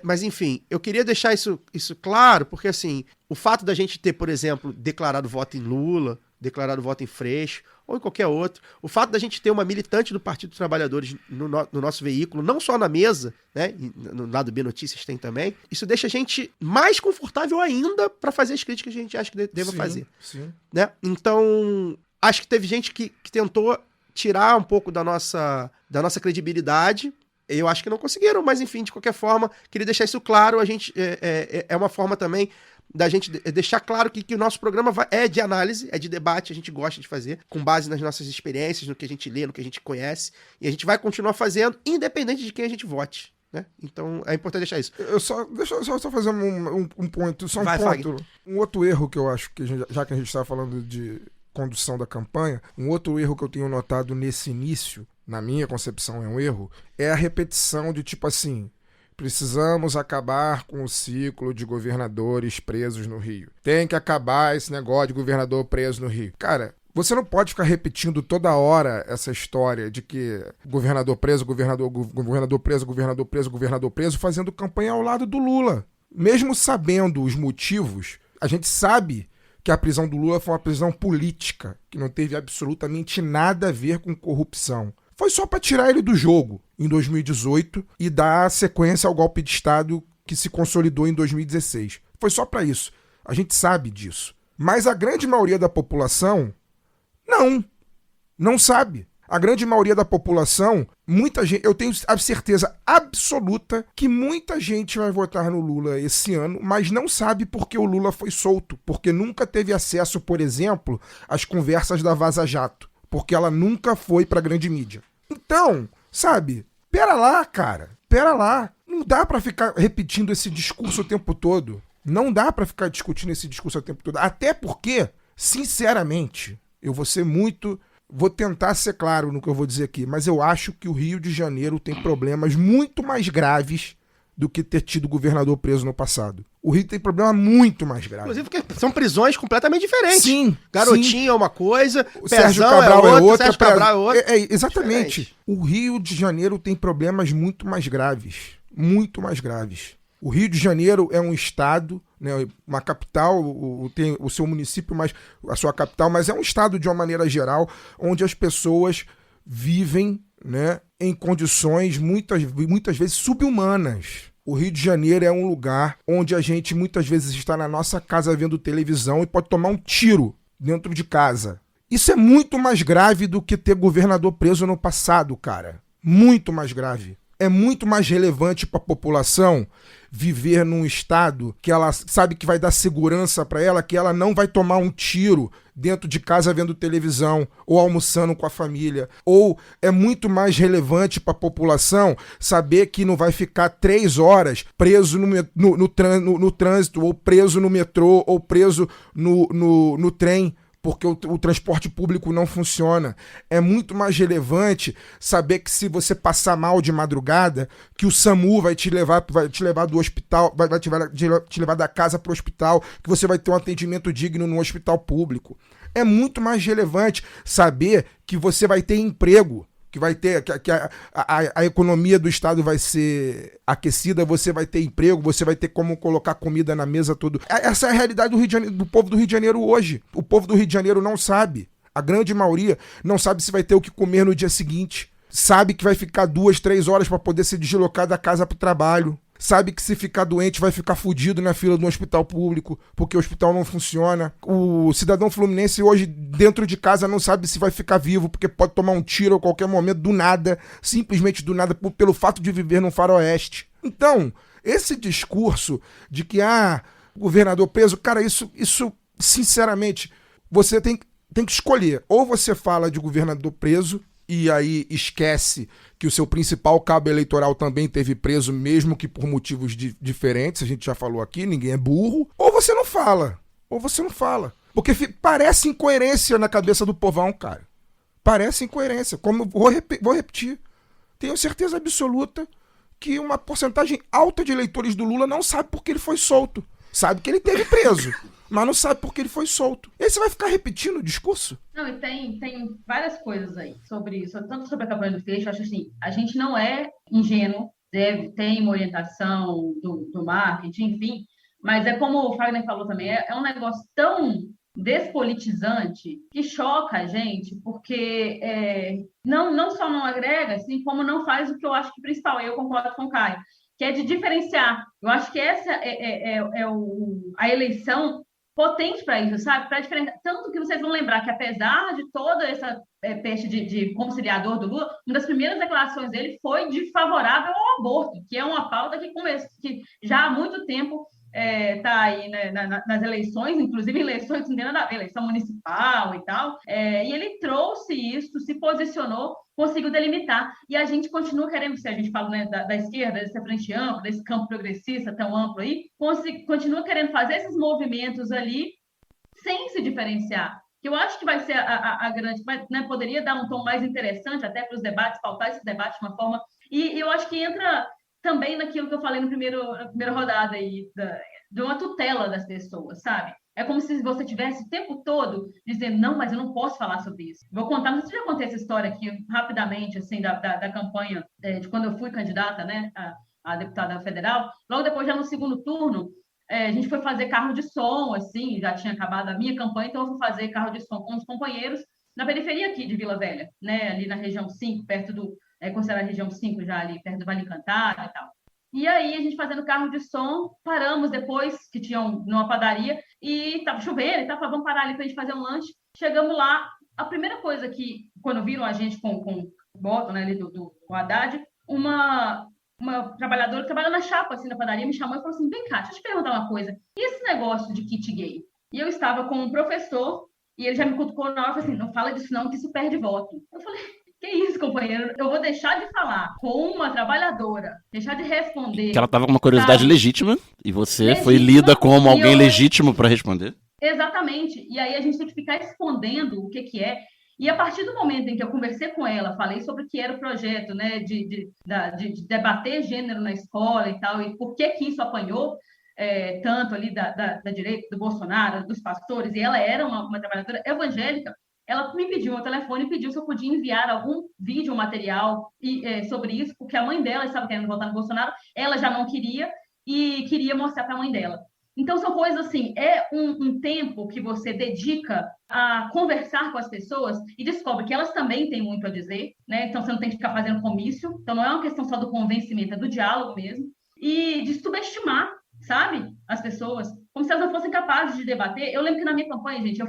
Mas enfim, eu queria deixar isso claro, porque assim, o fato da gente ter, por exemplo, declarado voto em Lula, declarado voto em Freixo, ou em qualquer outro, o fato da gente ter uma militante do Partido dos Trabalhadores no nosso veículo, não só na mesa, né? No lado B Notícias tem também, isso deixa a gente mais confortável ainda para fazer as críticas que a gente acha que deva fazer. Sim. Né? Então, acho que teve gente que tentou tirar um pouco da nossa credibilidade. Eu acho que não conseguiram, mas enfim, de qualquer forma, queria deixar isso claro. A gente é uma forma também da gente deixar claro que o nosso programa é de análise, é de debate, a gente gosta de fazer, com base nas nossas experiências, no que a gente lê, no que a gente conhece, e a gente vai continuar fazendo, independente de quem a gente vote. Né? Então é importante deixar isso. Deixa eu só fazer um ponto, só um Vai, ponto. Fagner. Um outro erro que eu acho que, já que a gente está falando de condução da campanha, um outro erro que eu tenho notado nesse início, na minha concepção é um erro, é a repetição de tipo assim: precisamos acabar com o ciclo de governadores presos no Rio. Tem que acabar esse negócio de governador preso no Rio. Cara, você não pode ficar repetindo toda hora essa história de que governador preso, governador preso, governador preso, governador preso, fazendo campanha ao lado do Lula. Mesmo sabendo os motivos, a gente sabe que a prisão do Lula foi uma prisão política, que não teve absolutamente nada a ver com corrupção. foi só para tirar ele do jogo em 2018 e dar sequência ao golpe de Estado que se consolidou em 2016. Foi só para isso. A gente sabe disso. Mas a grande maioria da população, não sabe. A grande maioria da população, muita gente, eu tenho a certeza absoluta que muita gente vai votar no Lula esse ano, mas não sabe porque o Lula foi solto, porque nunca teve acesso, por exemplo, às conversas da Vaza Jato, porque ela nunca foi pra grande mídia. Então, sabe, pera lá, cara, pera lá. Não dá pra ficar repetindo esse discurso o tempo todo. Não dá pra ficar discutindo esse discurso o tempo todo. Até porque, sinceramente, eu vou ser muito... Vou tentar ser claro no que eu vou dizer aqui, mas eu acho que o Rio de Janeiro tem problemas muito mais graves do que ter tido governador preso no passado. O Rio tem problema muito mais grave. Inclusive porque são prisões completamente diferentes. Sim. Garotinho é uma coisa, o Sérgio Cabral é outra, Sérgio Cabral é outra. Exatamente. Diferente. O Rio de Janeiro tem problemas muito mais graves. Muito mais graves. O Rio de Janeiro é um estado, né, uma capital, tem o seu município, mas a sua capital, mas é um estado de uma maneira geral, onde as pessoas vivem, né, em condições muitas vezes subhumanas. O Rio de Janeiro é um lugar onde a gente muitas vezes está na nossa casa vendo televisão e pode tomar um tiro dentro de casa. Isso é muito mais grave do que ter governador preso no passado, cara. Muito mais grave. É muito mais relevante para a população viver num estado que ela sabe que vai dar segurança para ela, que ela não vai tomar um tiro dentro de casa vendo televisão ou almoçando com a família. Ou é muito mais relevante para a população saber que não vai ficar 3 horas preso no trânsito, ou preso no metrô, ou preso no trem, porque o transporte público não funciona. É muito mais relevante saber que se você passar mal de madrugada, que o SAMU vai te levar do hospital, vai te levar da casa para o hospital, que você vai ter um atendimento digno no hospital público. É muito mais relevante saber que você vai ter emprego, que vai ter que a economia do estado vai ser aquecida, você vai ter emprego, você vai ter como colocar comida na mesa, tudo. Essa é a realidade do Rio de Janeiro, do povo do Rio de Janeiro hoje. O povo do Rio de Janeiro não sabe. A grande maioria não sabe se vai ter o que comer no dia seguinte. Sabe que vai ficar 2, 3 horas para poder se deslocar da casa para o trabalho. Sabe que se ficar doente vai ficar fudido na fila do hospital público, porque o hospital não funciona. O cidadão fluminense hoje, dentro de casa, não sabe se vai ficar vivo, porque pode tomar um tiro a qualquer momento, do nada, simplesmente do nada, pelo fato de viver num faroeste. Então, esse discurso de que, governador preso, cara, isso sinceramente, você tem que escolher. Ou você fala de governador preso, e aí esquece que o seu principal cabo eleitoral também teve preso, mesmo que por motivos diferentes, a gente já falou aqui, ninguém é burro, ou você não fala. Porque parece incoerência na cabeça do povão, cara. Parece incoerência. Como vou repetir. Tenho certeza absoluta que uma porcentagem alta de eleitores do Lula não sabe por que ele foi solto. Sabe que ele teve preso, mas não sabe por que ele foi solto. E aí você vai ficar repetindo o discurso? Não, e tem várias coisas aí sobre isso, tanto sobre a campanha do Freixo. Eu acho assim, a gente não é ingênuo, tem uma orientação do marketing, enfim, mas é como o Fagner falou também, é um negócio tão despolitizante que choca a gente, porque não só não agrega, assim, como não faz o que eu acho que principal, eu concordo com o Caio, que é de diferenciar. Eu acho que essa a eleição potente para isso, sabe? Para diferenciar. Tanto que vocês vão lembrar que, apesar de toda essa peste de conciliador do Lula, uma das primeiras declarações dele foi de favorável ao aborto, que é uma pauta que já há muito tempo está aí, né, nas eleições, inclusive eleições que não tem nada a ver, eleição municipal e tal, e ele trouxe isso, se posicionou, conseguiu delimitar, e a gente continua querendo, se a gente fala, né, da esquerda, dessa frente ampla, desse campo progressista tão amplo aí, continua querendo fazer esses movimentos ali sem se diferenciar, que eu acho que vai ser a grande, né, poderia dar um tom mais interessante até para os debates, pautar esses debates de uma forma, e eu acho que entra também naquilo que eu falei na primeira rodada aí, de uma tutela das pessoas, sabe? É como se você tivesse o tempo todo dizendo, não, mas eu não posso falar sobre isso. Vou contar, não sei se eu já contei essa história aqui rapidamente, assim, da campanha, de quando eu fui candidata, né, a deputada federal. Logo depois, já no segundo turno, a gente foi fazer carro de som, assim, já tinha acabado a minha campanha, então eu fui fazer carro de som com os companheiros, na periferia aqui de Vila Velha, né? Ali na região 5, perto do, considerada a região 5 já ali, perto do Vale Encantado e tal. E aí, a gente fazendo carro de som, paramos depois, que tinham numa padaria, e tava chovendo, e tava, vamos parar ali pra gente fazer um lanche. Chegamos lá, a primeira coisa que, quando viram a gente com o botão, né, ali do Haddad, uma trabalhadora que trabalha na chapa, assim, da padaria, me chamou e falou assim, vem cá, deixa eu te perguntar uma coisa, e esse negócio de kit gay? E eu estava com um professor, e ele já me cutucou na hora e falou assim, não fala disso não, que isso perde voto. Eu falei, que isso, companheiro? Eu vou deixar de falar com uma trabalhadora, deixar de responder. Que ela tava com uma curiosidade legítima, e você legítima, foi lida como alguém legítimo para responder. Exatamente. E aí a gente tem que ficar escondendo o que é. E a partir do momento em que eu conversei com ela, falei sobre o que era o projeto, né, de debater gênero na escola e tal, e por que isso apanhou tanto ali da direita, do Bolsonaro, dos pastores, e ela era uma trabalhadora evangélica, ela me pediu o telefone e pediu se eu podia enviar algum vídeo ou material sobre isso, porque a mãe dela estava querendo votar no Bolsonaro, ela já não queria, e queria mostrar para a mãe dela. Então, são coisas assim, é um tempo que você dedica a conversar com as pessoas e descobre que elas também têm muito a dizer, né? Então, você não tem que ficar fazendo comício, então não é uma questão só do convencimento, é do diálogo mesmo, e de subestimar, sabe, as pessoas, como se elas não fossem capazes de debater. Eu lembro que na minha campanha, gente, eu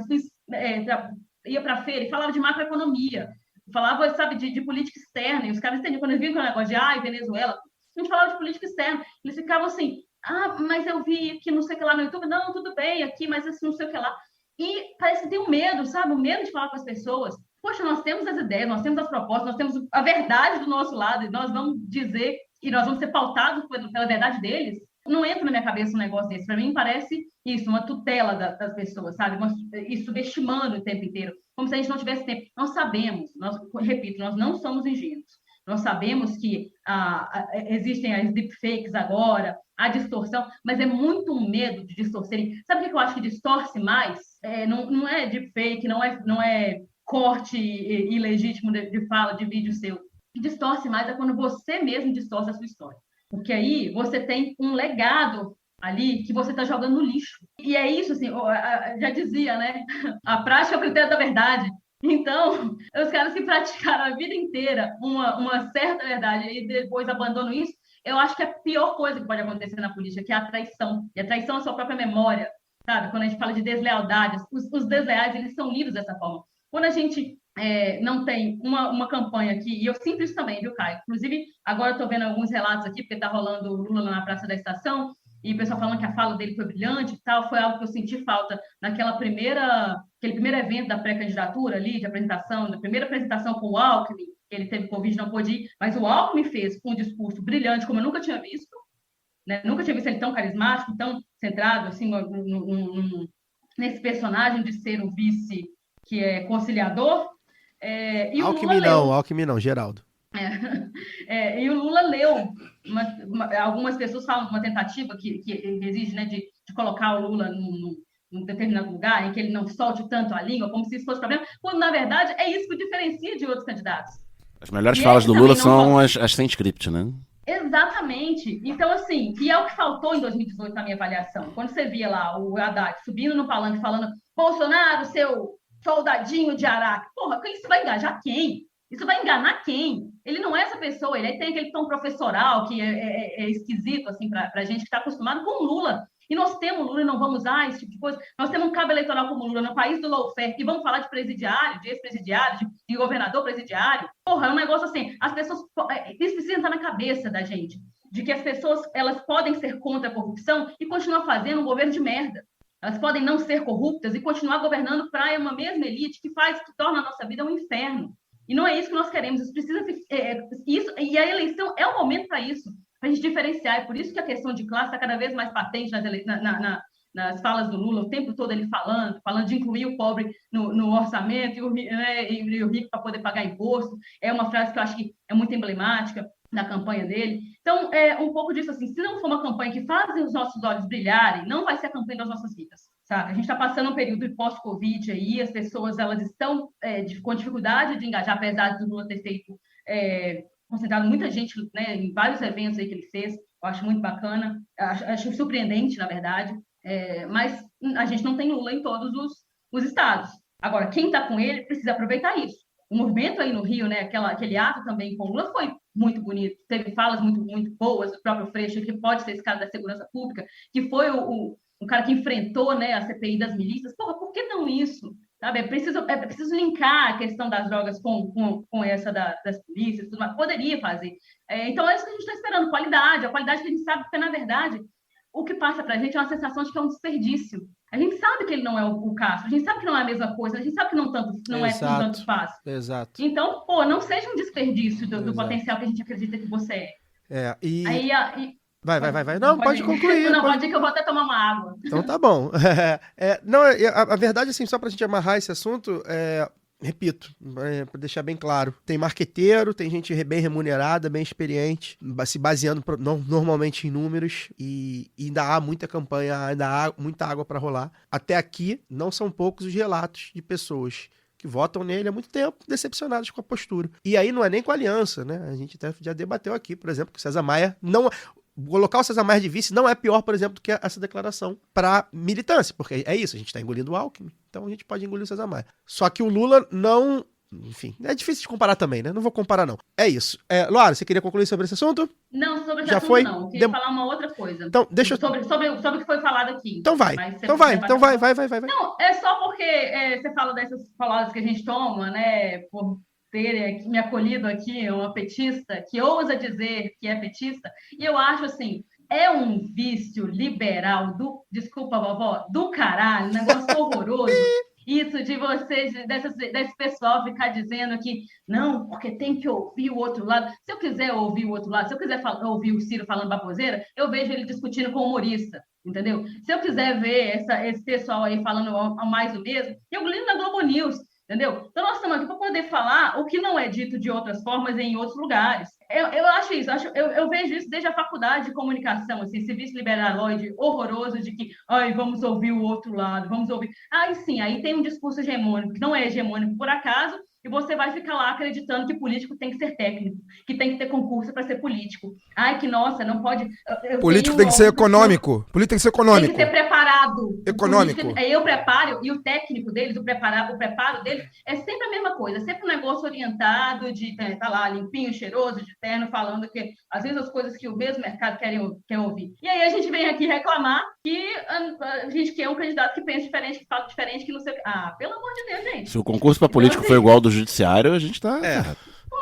ia para a feira e falava de macroeconomia, falava, sabe, de política externa, e os caras entendiam, quando eles viam que o negócio de Venezuela, a gente falava de política externa, eles ficavam assim, mas eu vi que não sei o que lá no YouTube, não, tudo bem aqui, mas assim, não sei o que lá. E parece que tem um medo, sabe, o medo de falar com as pessoas. Poxa, nós temos as ideias, nós temos as propostas, nós temos a verdade do nosso lado, e nós vamos dizer, e nós vamos ser pautados pela verdade deles. Não entra na minha cabeça um negócio desse. Para mim, parece isso, uma tutela das pessoas, sabe? E subestimando o tempo inteiro, como se a gente não tivesse tempo. Nós sabemos, repito, nós não somos ingênuos. Nós sabemos que existem as deepfakes agora, a distorção, mas é muito um medo de distorcerem. Sabe o que eu acho que distorce mais? Não é deepfake, não é corte ilegítimo de fala, de vídeo seu. O que distorce mais é quando você mesmo distorce a sua história. Porque aí você tem um legado ali que você está jogando no lixo. E é isso, assim, já dizia, né? A prática é o critério da verdade. Então, os caras que praticaram a vida inteira uma certa verdade e depois abandonam isso, eu acho que é a pior coisa que pode acontecer na política, que é a traição. E a traição é a sua própria memória, sabe? Quando a gente fala de deslealdade, os desleais, eles são lidos dessa forma. Quando a gente não tem uma campanha aqui, e eu sinto isso também, viu, Caio? Inclusive, agora eu estou vendo alguns relatos aqui, porque está rolando o Lula na Praça da Estação, e o pessoal falando que a fala dele foi brilhante e tal, foi algo que eu senti falta aquele primeiro evento da pré-candidatura ali, de apresentação, da primeira apresentação com o Alckmin, que ele teve Covid, não pôde ir, mas o Alckmin fez um discurso brilhante, como eu nunca tinha visto, né? Nunca tinha visto ele tão carismático, tão centrado, assim, nesse personagem de ser o vice que é conciliador. E Alckmin não, Geraldo. E o Lula leu, algumas pessoas falam de uma tentativa que exige, né, de colocar o Lula num determinado lugar em que ele não solte tanto a língua, como se isso fosse problema, quando, na verdade, é isso que o diferencia de outros candidatos. As melhores falas do Lula são as sem script, né? Exatamente. Então, assim, e é o que faltou em 2018 na minha avaliação. Quando você via lá o Haddad subindo no palanque falando Bolsonaro, seu soldadinho de Araque. Porra, isso vai engajar quem? Isso vai enganar quem? Ele não é essa pessoa, ele tem aquele tom professoral que é esquisito, assim, pra gente que está acostumado com o Lula. E nós temos Lula e não vamos usar esse tipo de coisa. Nós temos um cabo eleitoral como Lula no país do lawfare e vamos falar de presidiário, de ex-presidiário, de governador presidiário. Porra, é um negócio assim, as pessoas... Isso precisa estar na cabeça da gente, de que as pessoas, elas podem ser contra a corrupção e continuar fazendo um governo de merda. Elas podem não ser corruptas e continuar governando para uma mesma elite que torna a nossa vida um inferno. E não é isso que nós queremos. Isso precisa isso, e a eleição é o momento para isso, para a gente diferenciar. É por isso que a questão de classe está cada vez mais patente nas falas do Lula, o tempo todo ele falando de incluir o pobre no orçamento e o rico para poder pagar imposto. É uma frase que eu acho que é muito emblemática da campanha dele. Então, é um pouco disso assim, se não for uma campanha que faz os nossos olhos brilharem, não vai ser a campanha das nossas vidas, sabe? A gente está passando um período de pós-Covid aí, as pessoas, elas estão com dificuldade de engajar, apesar do Lula ter feito, concentrado muita gente, né, em vários eventos aí que ele fez, eu acho muito bacana, acho surpreendente, na verdade, mas a gente não tem Lula em todos os estados. Agora, quem está com ele precisa aproveitar isso. O movimento aí no Rio, né, aquele ato também com o Lula foi muito bonito, teve falas muito, muito boas do próprio Freixo, que pode ser esse cara da segurança pública, que foi um cara que enfrentou, né, a CPI das milícias. Porra, por que não isso? Sabe? É preciso linkar a questão das drogas com essa das polícias, tudo mais. Poderia fazer. Então, é isso que a gente está esperando, qualidade, a qualidade que a gente sabe, porque, na verdade, o que passa para a gente é uma sensação de que é um desperdício. A gente sabe que ele não é o Castro, a gente sabe que não é a mesma coisa, a gente sabe que não é tanto fácil. Exato. Então, não seja um desperdício do potencial que a gente acredita que você é. Vai. Não, pode concluir. Não, pode ir que eu vou até tomar uma água. Então tá bom. A verdade, assim, só pra gente amarrar esse assunto, repito, para deixar bem claro, tem marqueteiro, tem gente bem remunerada, bem experiente, se baseando normalmente em números, e ainda há muita campanha, ainda há muita água para rolar. Até aqui, não são poucos os relatos de pessoas que votam nele há muito tempo, decepcionados com a postura. E aí não é nem com a aliança, né? A gente até já debateu aqui, por exemplo, que o César Maia não... Colocar o César Maia de vice não é pior, por exemplo, do que essa declaração para militância, porque é isso, a gente está engolindo o Alckmin, então a gente pode engolir o César Maia. Só que o Lula não... Enfim, é difícil de comparar também, né? Não vou comparar, não. É isso. Luara, você queria concluir sobre esse assunto? Não, sobre esse já assunto foi? não. Eu queria falar uma outra coisa. Então, deixa eu... Sobre o que foi falado aqui. Então vai. Vai. Não, é só porque você fala dessas palavras que a gente toma, né? Por ter me acolhido aqui, uma petista que ousa dizer que é petista, e eu acho assim, é um vício liberal desculpa, vovó, do caralho, negócio horroroso. Isso de vocês, desse pessoal ficar dizendo que não, porque tem que ouvir o outro lado. Se eu quiser ouvir o outro lado, se eu quiser ouvir o Ciro falando baboseira, eu vejo ele discutindo com o humorista, entendeu? Se eu quiser ver esse pessoal aí falando mais do mesmo, eu ligo na Globo News. Entendeu? Então, nós estamos aqui para poder falar o que não é dito de outras formas em outros lugares. Eu acho isso, eu vejo isso desde a faculdade de comunicação, assim, esse vício liberaloide horroroso de que, vamos ouvir o outro lado, vamos ouvir... Sim, aí tem um discurso hegemônico, que não é hegemônico por acaso, e você vai ficar lá acreditando que político tem que ser técnico, que tem que ter concurso para ser político. Que nossa, não pode... Político tem que ser econômico. Político tem que ser econômico. Tem que ser preparado. Econômico. Eu preparo, e o técnico deles, o preparo deles, é sempre a mesma coisa, sempre um negócio orientado, de tá lá, limpinho, cheiroso, de terno, falando que, às vezes, as coisas que o mesmo mercado quer ouvir. E aí a gente vem aqui reclamar que a gente quer um candidato que pensa diferente, que fala diferente, que não sei... pelo amor de Deus, gente. Se o concurso para político foi igual ao do judiciário, a gente tá...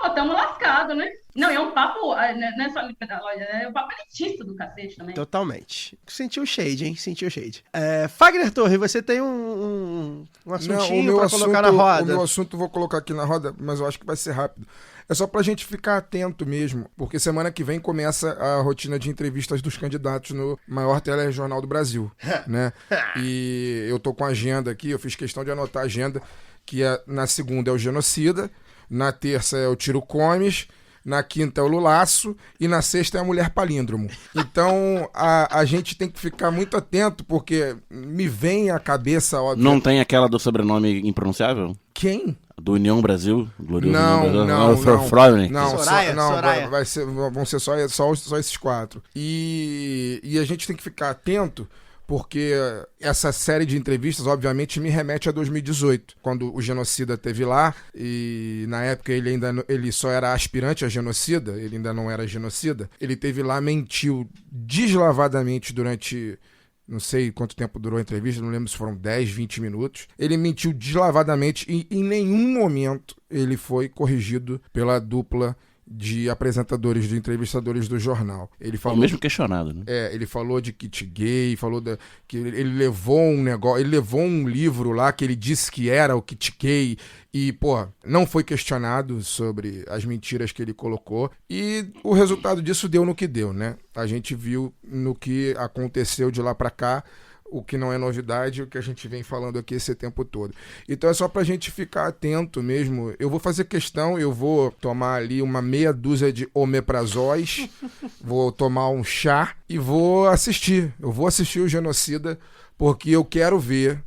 Estamos lascados, né? Não, é um papo, não é só é um papo elitista do cacete também. Totalmente. Sentiu o shade, hein? Sentiu o shade. Fagner Torre, você tem um assuntinho para colocar na roda? O meu assunto eu vou colocar aqui na roda, mas eu acho que vai ser rápido. É só pra gente ficar atento mesmo, porque semana que vem começa a rotina de entrevistas dos candidatos no maior telejornal do Brasil, né? E eu tô com a agenda aqui, eu fiz questão de anotar a agenda, que na segunda é o Genocida, na terça é o Tiro Comes, na quinta é o Lulaço e na sexta é a Mulher Palíndromo. Então a gente tem que ficar muito atento, porque me vem à cabeça, óbvio... Não tem aquela do sobrenome impronunciável? Quem? Do União Brasil? Glorioso Não. Soraya. Vão ser só esses 4. E a gente tem que ficar atento, porque essa série de entrevistas, obviamente, me remete a 2018, quando o Genocida esteve lá, e na época ele só era aspirante a genocida, ele ainda não era genocida. Ele esteve lá, mentiu deslavadamente durante... Não sei quanto tempo durou a entrevista, não lembro se foram 10, 20 minutos. Ele mentiu deslavadamente e em nenhum momento ele foi corrigido pela dupla de apresentadores, de entrevistadores do jornal. Ele falou, mesmo questionado, né? Ele falou de kit gay, falou que ele levou um negócio, ele levou um livro lá que ele disse que era o kit gay e, não foi questionado sobre as mentiras que ele colocou, e o resultado disso deu no que deu, né? A gente viu no que aconteceu de lá pra cá, o que não é novidade, o que a gente vem falando aqui esse tempo todo. Então é só pra gente ficar atento mesmo. Eu vou fazer questão, eu vou tomar ali uma meia dúzia de omeprazóis, vou tomar um chá e vou assistir. Eu vou assistir o Genocida, porque eu quero ver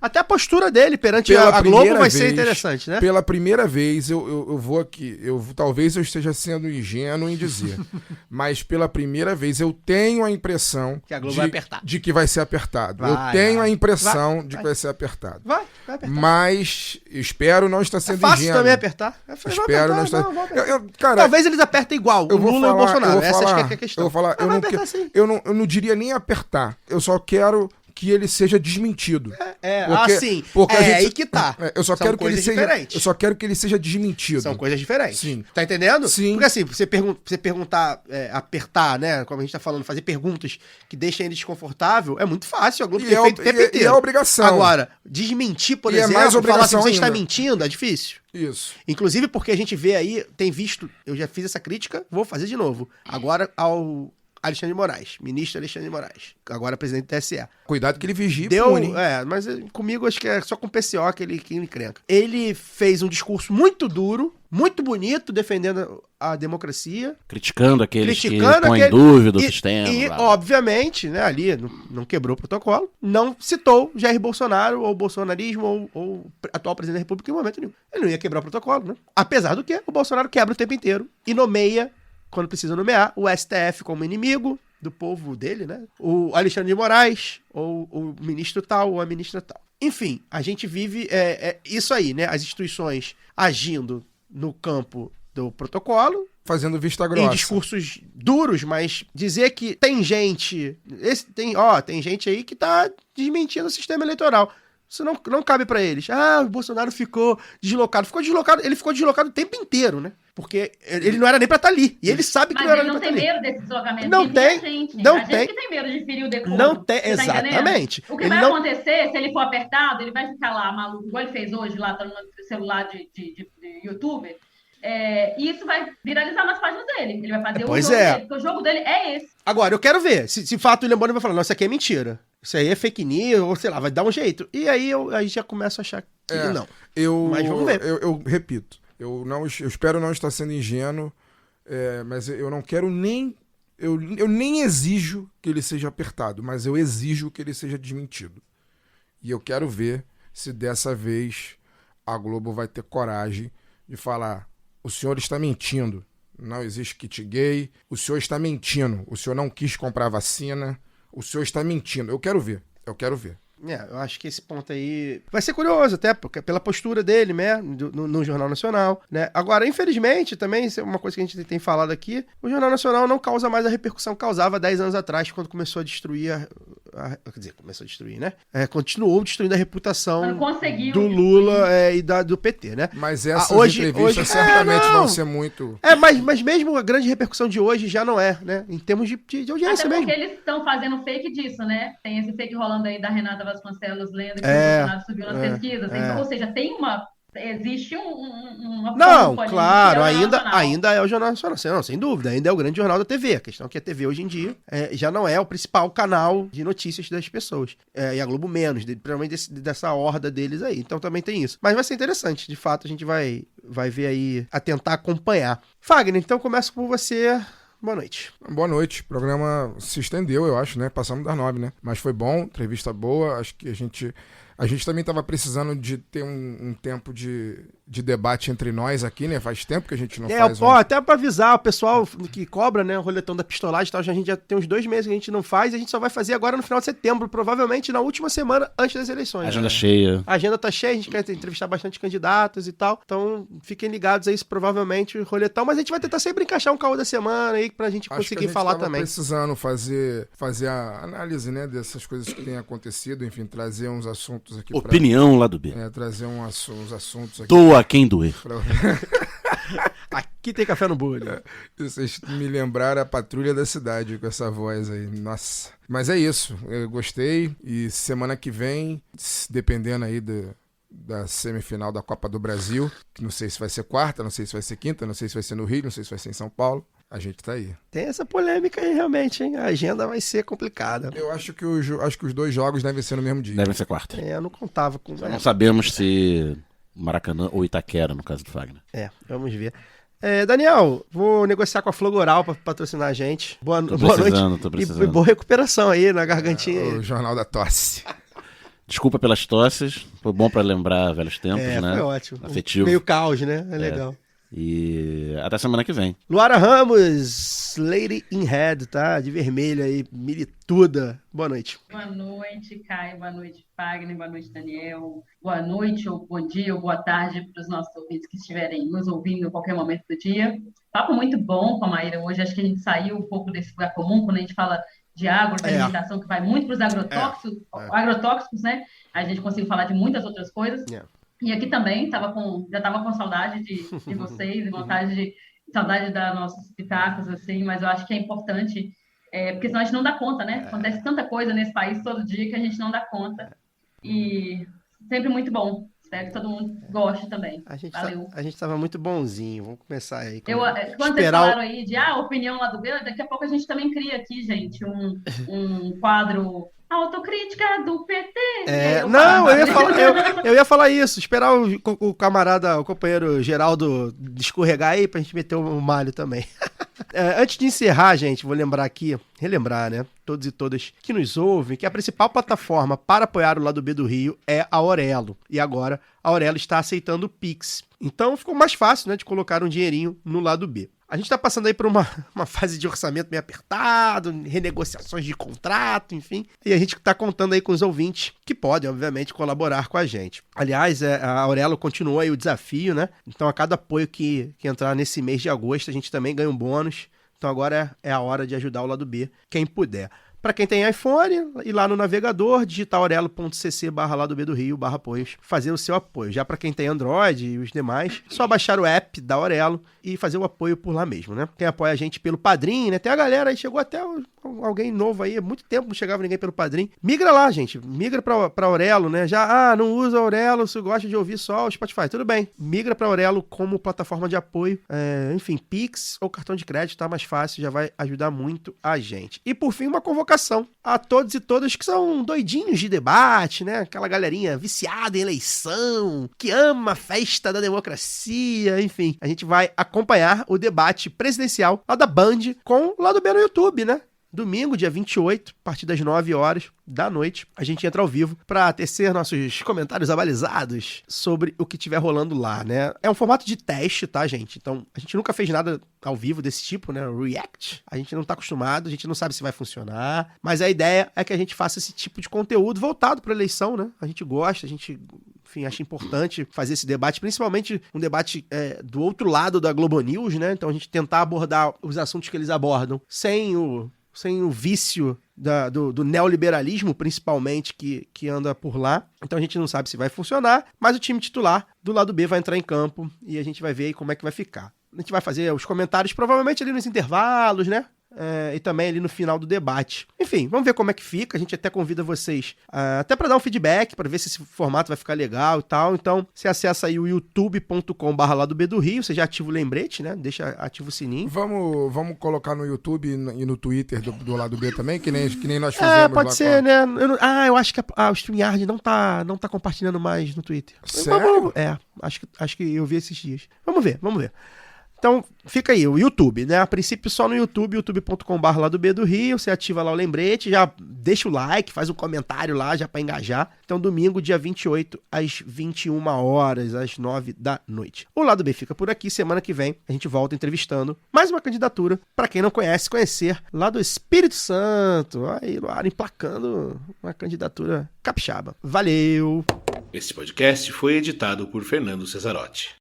Até a postura dele perante a Globo vai ser interessante, né? Pela primeira vez, eu vou aqui, talvez eu esteja sendo ingênuo em dizer, mas pela primeira vez eu tenho a impressão que a Globo vai apertar. De que vai ser apertado. Eu tenho a impressão de que vai ser apertado. Vai apertar. Mas espero não estar sendo fácil ingênuo. também apertar. Espero não estar... Cara, talvez eles apertem igual, o Lula e o Bolsonaro. Essa acho que é a questão. Eu vou falar, eu não diria nem apertar. Eu só quero que ele seja desmentido. Porque aí que tá. Eu só quero que ele seja diferentes. Eu só quero que ele seja desmentido. São coisas diferentes. Sim. Tá entendendo? Sim. Porque assim, você perguntar, apertar, né? Como a gente tá falando, fazer perguntas que deixem ele desconfortável, é muito fácil. A Globo tem feito o tempo inteiro. E é obrigação. Agora, desmentir, por exemplo, falar assim, você está mentindo, é difícil. Isso. Inclusive porque a gente vê aí, tem visto, eu já fiz essa crítica, vou fazer de novo. Agora ao Alexandre de Moraes, ministro Alexandre de Moraes, agora presidente do TSE. Cuidado que ele vigie. Mas comigo acho que é só com o PCO que ele encrenca. Ele fez um discurso muito duro, muito bonito, defendendo a democracia. Criticando aqueles que põem em dúvida o sistema. E obviamente, né, ali não quebrou o protocolo, não citou Jair Bolsonaro, ou bolsonarismo, ou atual presidente da República em momento nenhum. Ele não ia quebrar o protocolo, né? Apesar do que, o Bolsonaro quebra o tempo inteiro e nomeia, quando precisa nomear, o STF como inimigo do povo dele, né? O Alexandre de Moraes, ou o ministro tal, ou a ministra tal. Enfim, a gente vive isso aí, né? As instituições agindo no campo do protocolo, fazendo vista grossa. Em discursos duros, mas dizer que tem gente... Tem gente aí que tá desmentindo o sistema eleitoral. Isso não cabe pra eles. O Bolsonaro ficou deslocado. Ele ficou deslocado o tempo inteiro, né? Porque ele não era nem pra estar ali. E ele sabe que não era nem pra estar ali. Mas ele não tem medo desse deslocamento. Não tem. A gente que tem medo de ferir o decoro. Não tem, exatamente. O que vai acontecer, se ele for apertado, ele vai ficar lá maluco, igual ele fez hoje, lá no celular de youtuber. E isso vai viralizar nas páginas dele. Ele vai fazer o jogo dele, porque o jogo dele é esse. Agora, eu quero ver. Se de fato o William Bonner vai falar, não, isso aqui é mentira. Isso aí é fake news, ou sei lá, vai dar um jeito. E aí a gente já começa a achar que não. Mas vamos ver. Eu repito. Eu espero não estar sendo ingênuo, mas eu não quero nem... Eu nem exijo que ele seja apertado, mas eu exijo que ele seja desmentido. E eu quero ver se dessa vez a Globo vai ter coragem de falar: o senhor está mentindo, não existe kit gay, o senhor está mentindo, o senhor não quis comprar vacina, o senhor está mentindo. Eu quero ver. Eu acho que esse ponto aí vai ser curioso, até porque pela postura dele, né, no Jornal Nacional, né? Agora, infelizmente, também, isso é uma coisa que a gente tem falado aqui, o Jornal Nacional não causa mais a repercussão que causava 10 anos atrás, quando começou a destruir né? Continuou destruindo a reputação do Lula e do PT, né? Mas essas entrevistas certamente vão ser muito... Mas mesmo a grande repercussão de hoje já não é, né? Em termos de audiência até mesmo. Porque eles estão fazendo fake disso, né? Tem esse fake rolando aí da Renata Vasconcelos lendo que o Bolsonaro subiu nas pesquisas. Então, ou seja, existe uma... Não, claro, ainda é o Jornal Nacional. Não, sem dúvida, ainda é o grande jornal da TV. A questão é que a TV hoje em dia já não é o principal canal de notícias das pessoas. E a Globo menos, principalmente dessa horda deles aí. Então também tem isso. Mas vai ser interessante, de fato, a gente vai ver aí, a tentar acompanhar. Fagner, então começo por você. Boa noite. Boa noite. O programa se estendeu, eu acho, né? Passamos das 9, né? Mas foi bom, entrevista boa. Acho que a gente também estava precisando de ter um tempo de debate entre nós aqui, né? Faz tempo que a gente não faz. Até para avisar o pessoal que cobra, né? O roletão da pistolagem e tal. A gente já tem uns 2 meses que a gente não faz. E a gente só vai fazer agora no final de setembro, provavelmente na última semana antes das eleições. Agenda cheia. A agenda tá cheia, a gente quer entrevistar bastante candidatos e tal. Então fiquem ligados a isso, provavelmente, o roletão. Mas a gente vai tentar sempre encaixar um caô da semana aí pra gente conseguir falar também. Precisando fazer a análise, né? Dessas coisas que têm acontecido. Enfim, trazer uns assuntos aqui. Opinião lá do B. Trazer uns assuntos aqui. Doa quem doer. Aqui tem café no bolho. Vocês me lembraram a Patrulha da Cidade com essa voz aí. Nossa. Mas é isso. Eu gostei. E semana que vem, dependendo aí da semifinal da Copa do Brasil, que não sei se vai ser quarta, não sei se vai ser quinta, não sei se vai ser no Rio, não sei se vai ser em São Paulo. A gente tá aí. Tem essa polêmica aí, realmente, hein? A agenda vai ser complicada. Eu acho que os 2 jogos devem ser no mesmo dia. Devem ser quarta. Eu não contava com... Não sabemos se Maracanã ou Itaquera, no caso do Fagner. Vamos ver. Daniel, vou negociar com a Flogoral pra patrocinar a gente. Boa noite. Tô precisando. E boa recuperação aí na gargantinha. O Jornal da Tosse. Desculpa pelas tosses, foi bom pra lembrar velhos tempos, né? Foi ótimo. Afetivo. Meio caos, né? É legal. E até semana que vem. Luara Ramos, Lady in Red, tá? De vermelho aí, milituda. Boa noite. Boa noite, Caio. Boa noite, Fagner. Boa noite, Daniel. Boa noite, ou bom dia, ou boa tarde para os nossos ouvintes que estiverem nos ouvindo em qualquer momento do dia. Papo muito bom com a Maíra hoje. Acho que a gente saiu um pouco desse lugar comum quando a gente fala de agroalimentação, que vai muito para os agrotóxicos, né? A gente conseguiu falar de muitas outras coisas. E aqui também já estava com saudade de vocês, e saudade das nossas pitacos, assim, mas eu acho que é importante, porque senão a gente não dá conta, né? Acontece tanta coisa nesse país todo dia que a gente não dá conta. E sempre muito bom. Espero que todo mundo goste também. Valeu. A gente estava muito bonzinho. Vamos começar aí. Quando vocês falaram aí de opinião lá do B, daqui a pouco a gente também cria aqui, gente, um quadro autocrítica do PT. Eu ia falar isso. Esperar o camarada, o companheiro Geraldo escorregar aí pra gente meter o malho também. Antes de encerrar, gente, vou relembrar, né? Todos e todas que nos ouvem, que a principal plataforma para apoiar o Lado B do Rio é a Aurelo. E agora a Aurelo está aceitando o Pix. Então ficou mais fácil, né, de colocar um dinheirinho no Lado B. A gente está passando aí por uma fase de orçamento meio apertado, renegociações de contrato, enfim. E a gente está contando aí com os ouvintes que podem, obviamente, colaborar com a gente. Aliás, a Aurelo continua aí o desafio, né? Então, a cada apoio que entrar nesse mês de agosto, a gente também ganha um bônus. Então, agora é a hora de ajudar o Lado B, quem puder. Para quem tem iPhone, ir lá no navegador, digitar aurelo.cc/Lado B do Rio/apoios, fazer o seu apoio. Já para quem tem Android e os demais, só baixar o app da Aurelo e fazer o apoio por lá mesmo, né? Quem apoia a gente pelo Padrim, né? Tem a galera aí, chegou até alguém novo aí, há muito tempo não chegava ninguém pelo Padrim. Migra lá, gente, migra pra Aurelo, né? Já, não usa Aurelo, se gosta de ouvir só o Spotify, tudo bem. Migra pra Aurelo como plataforma de apoio, enfim, Pix ou cartão de crédito, tá mais fácil, já vai ajudar muito a gente. E por fim, uma convocação a todos e todas que são doidinhos de debate, né? Aquela galerinha viciada em eleição, que ama a festa da democracia, enfim. A gente vai acompanhar o debate presidencial lá da Band com o Lado B no YouTube, né? Domingo, dia 28, a partir das 9 horas da noite, a gente entra ao vivo para tecer nossos comentários abalizados sobre o que estiver rolando lá, né? É um formato de teste, tá, gente? Então, a gente nunca fez nada ao vivo desse tipo, né? React. A gente não tá acostumado, a gente não sabe se vai funcionar, mas a ideia é que a gente faça esse tipo de conteúdo voltado para eleição, né? A gente gosta, enfim, acho importante fazer esse debate, principalmente um debate do outro lado da Globo News, né? Então, a gente tentar abordar os assuntos que eles abordam sem o vício do neoliberalismo, principalmente, que anda por lá. Então a gente não sabe se vai funcionar, mas o time titular do Lado B vai entrar em campo e a gente vai ver aí como é que vai ficar. A gente vai fazer os comentários provavelmente ali nos intervalos, né? E também ali no final do debate. Enfim, vamos ver como é que fica. A gente até convida vocês até para dar um feedback, para ver se esse formato vai ficar legal e tal. Então, você acessa aí o youtube.com/Lado B do Rio, você já ativa o lembrete, né? Deixa ativo o sininho. Vamos colocar no YouTube e no Twitter do Lado B também, que nem nós fizemos. Pode ser, né? Eu acho que o StreamYard não tá compartilhando mais no Twitter. Sério? Acho que eu vi esses dias. Vamos ver. Então, fica aí, o YouTube, né? A princípio só no YouTube, youtube.com/Lado B do Rio, você ativa lá o lembrete, já deixa o like, faz um comentário lá já pra engajar. Então, domingo, dia 28, às 21 horas, às 9 da noite. O Lado B fica por aqui, semana que vem a gente volta entrevistando mais uma candidatura, pra quem não conhece, conhecer lá do Espírito Santo. Aí, Luara emplacando uma candidatura capixaba. Valeu! Esse podcast foi editado por Fernando Cesarotti.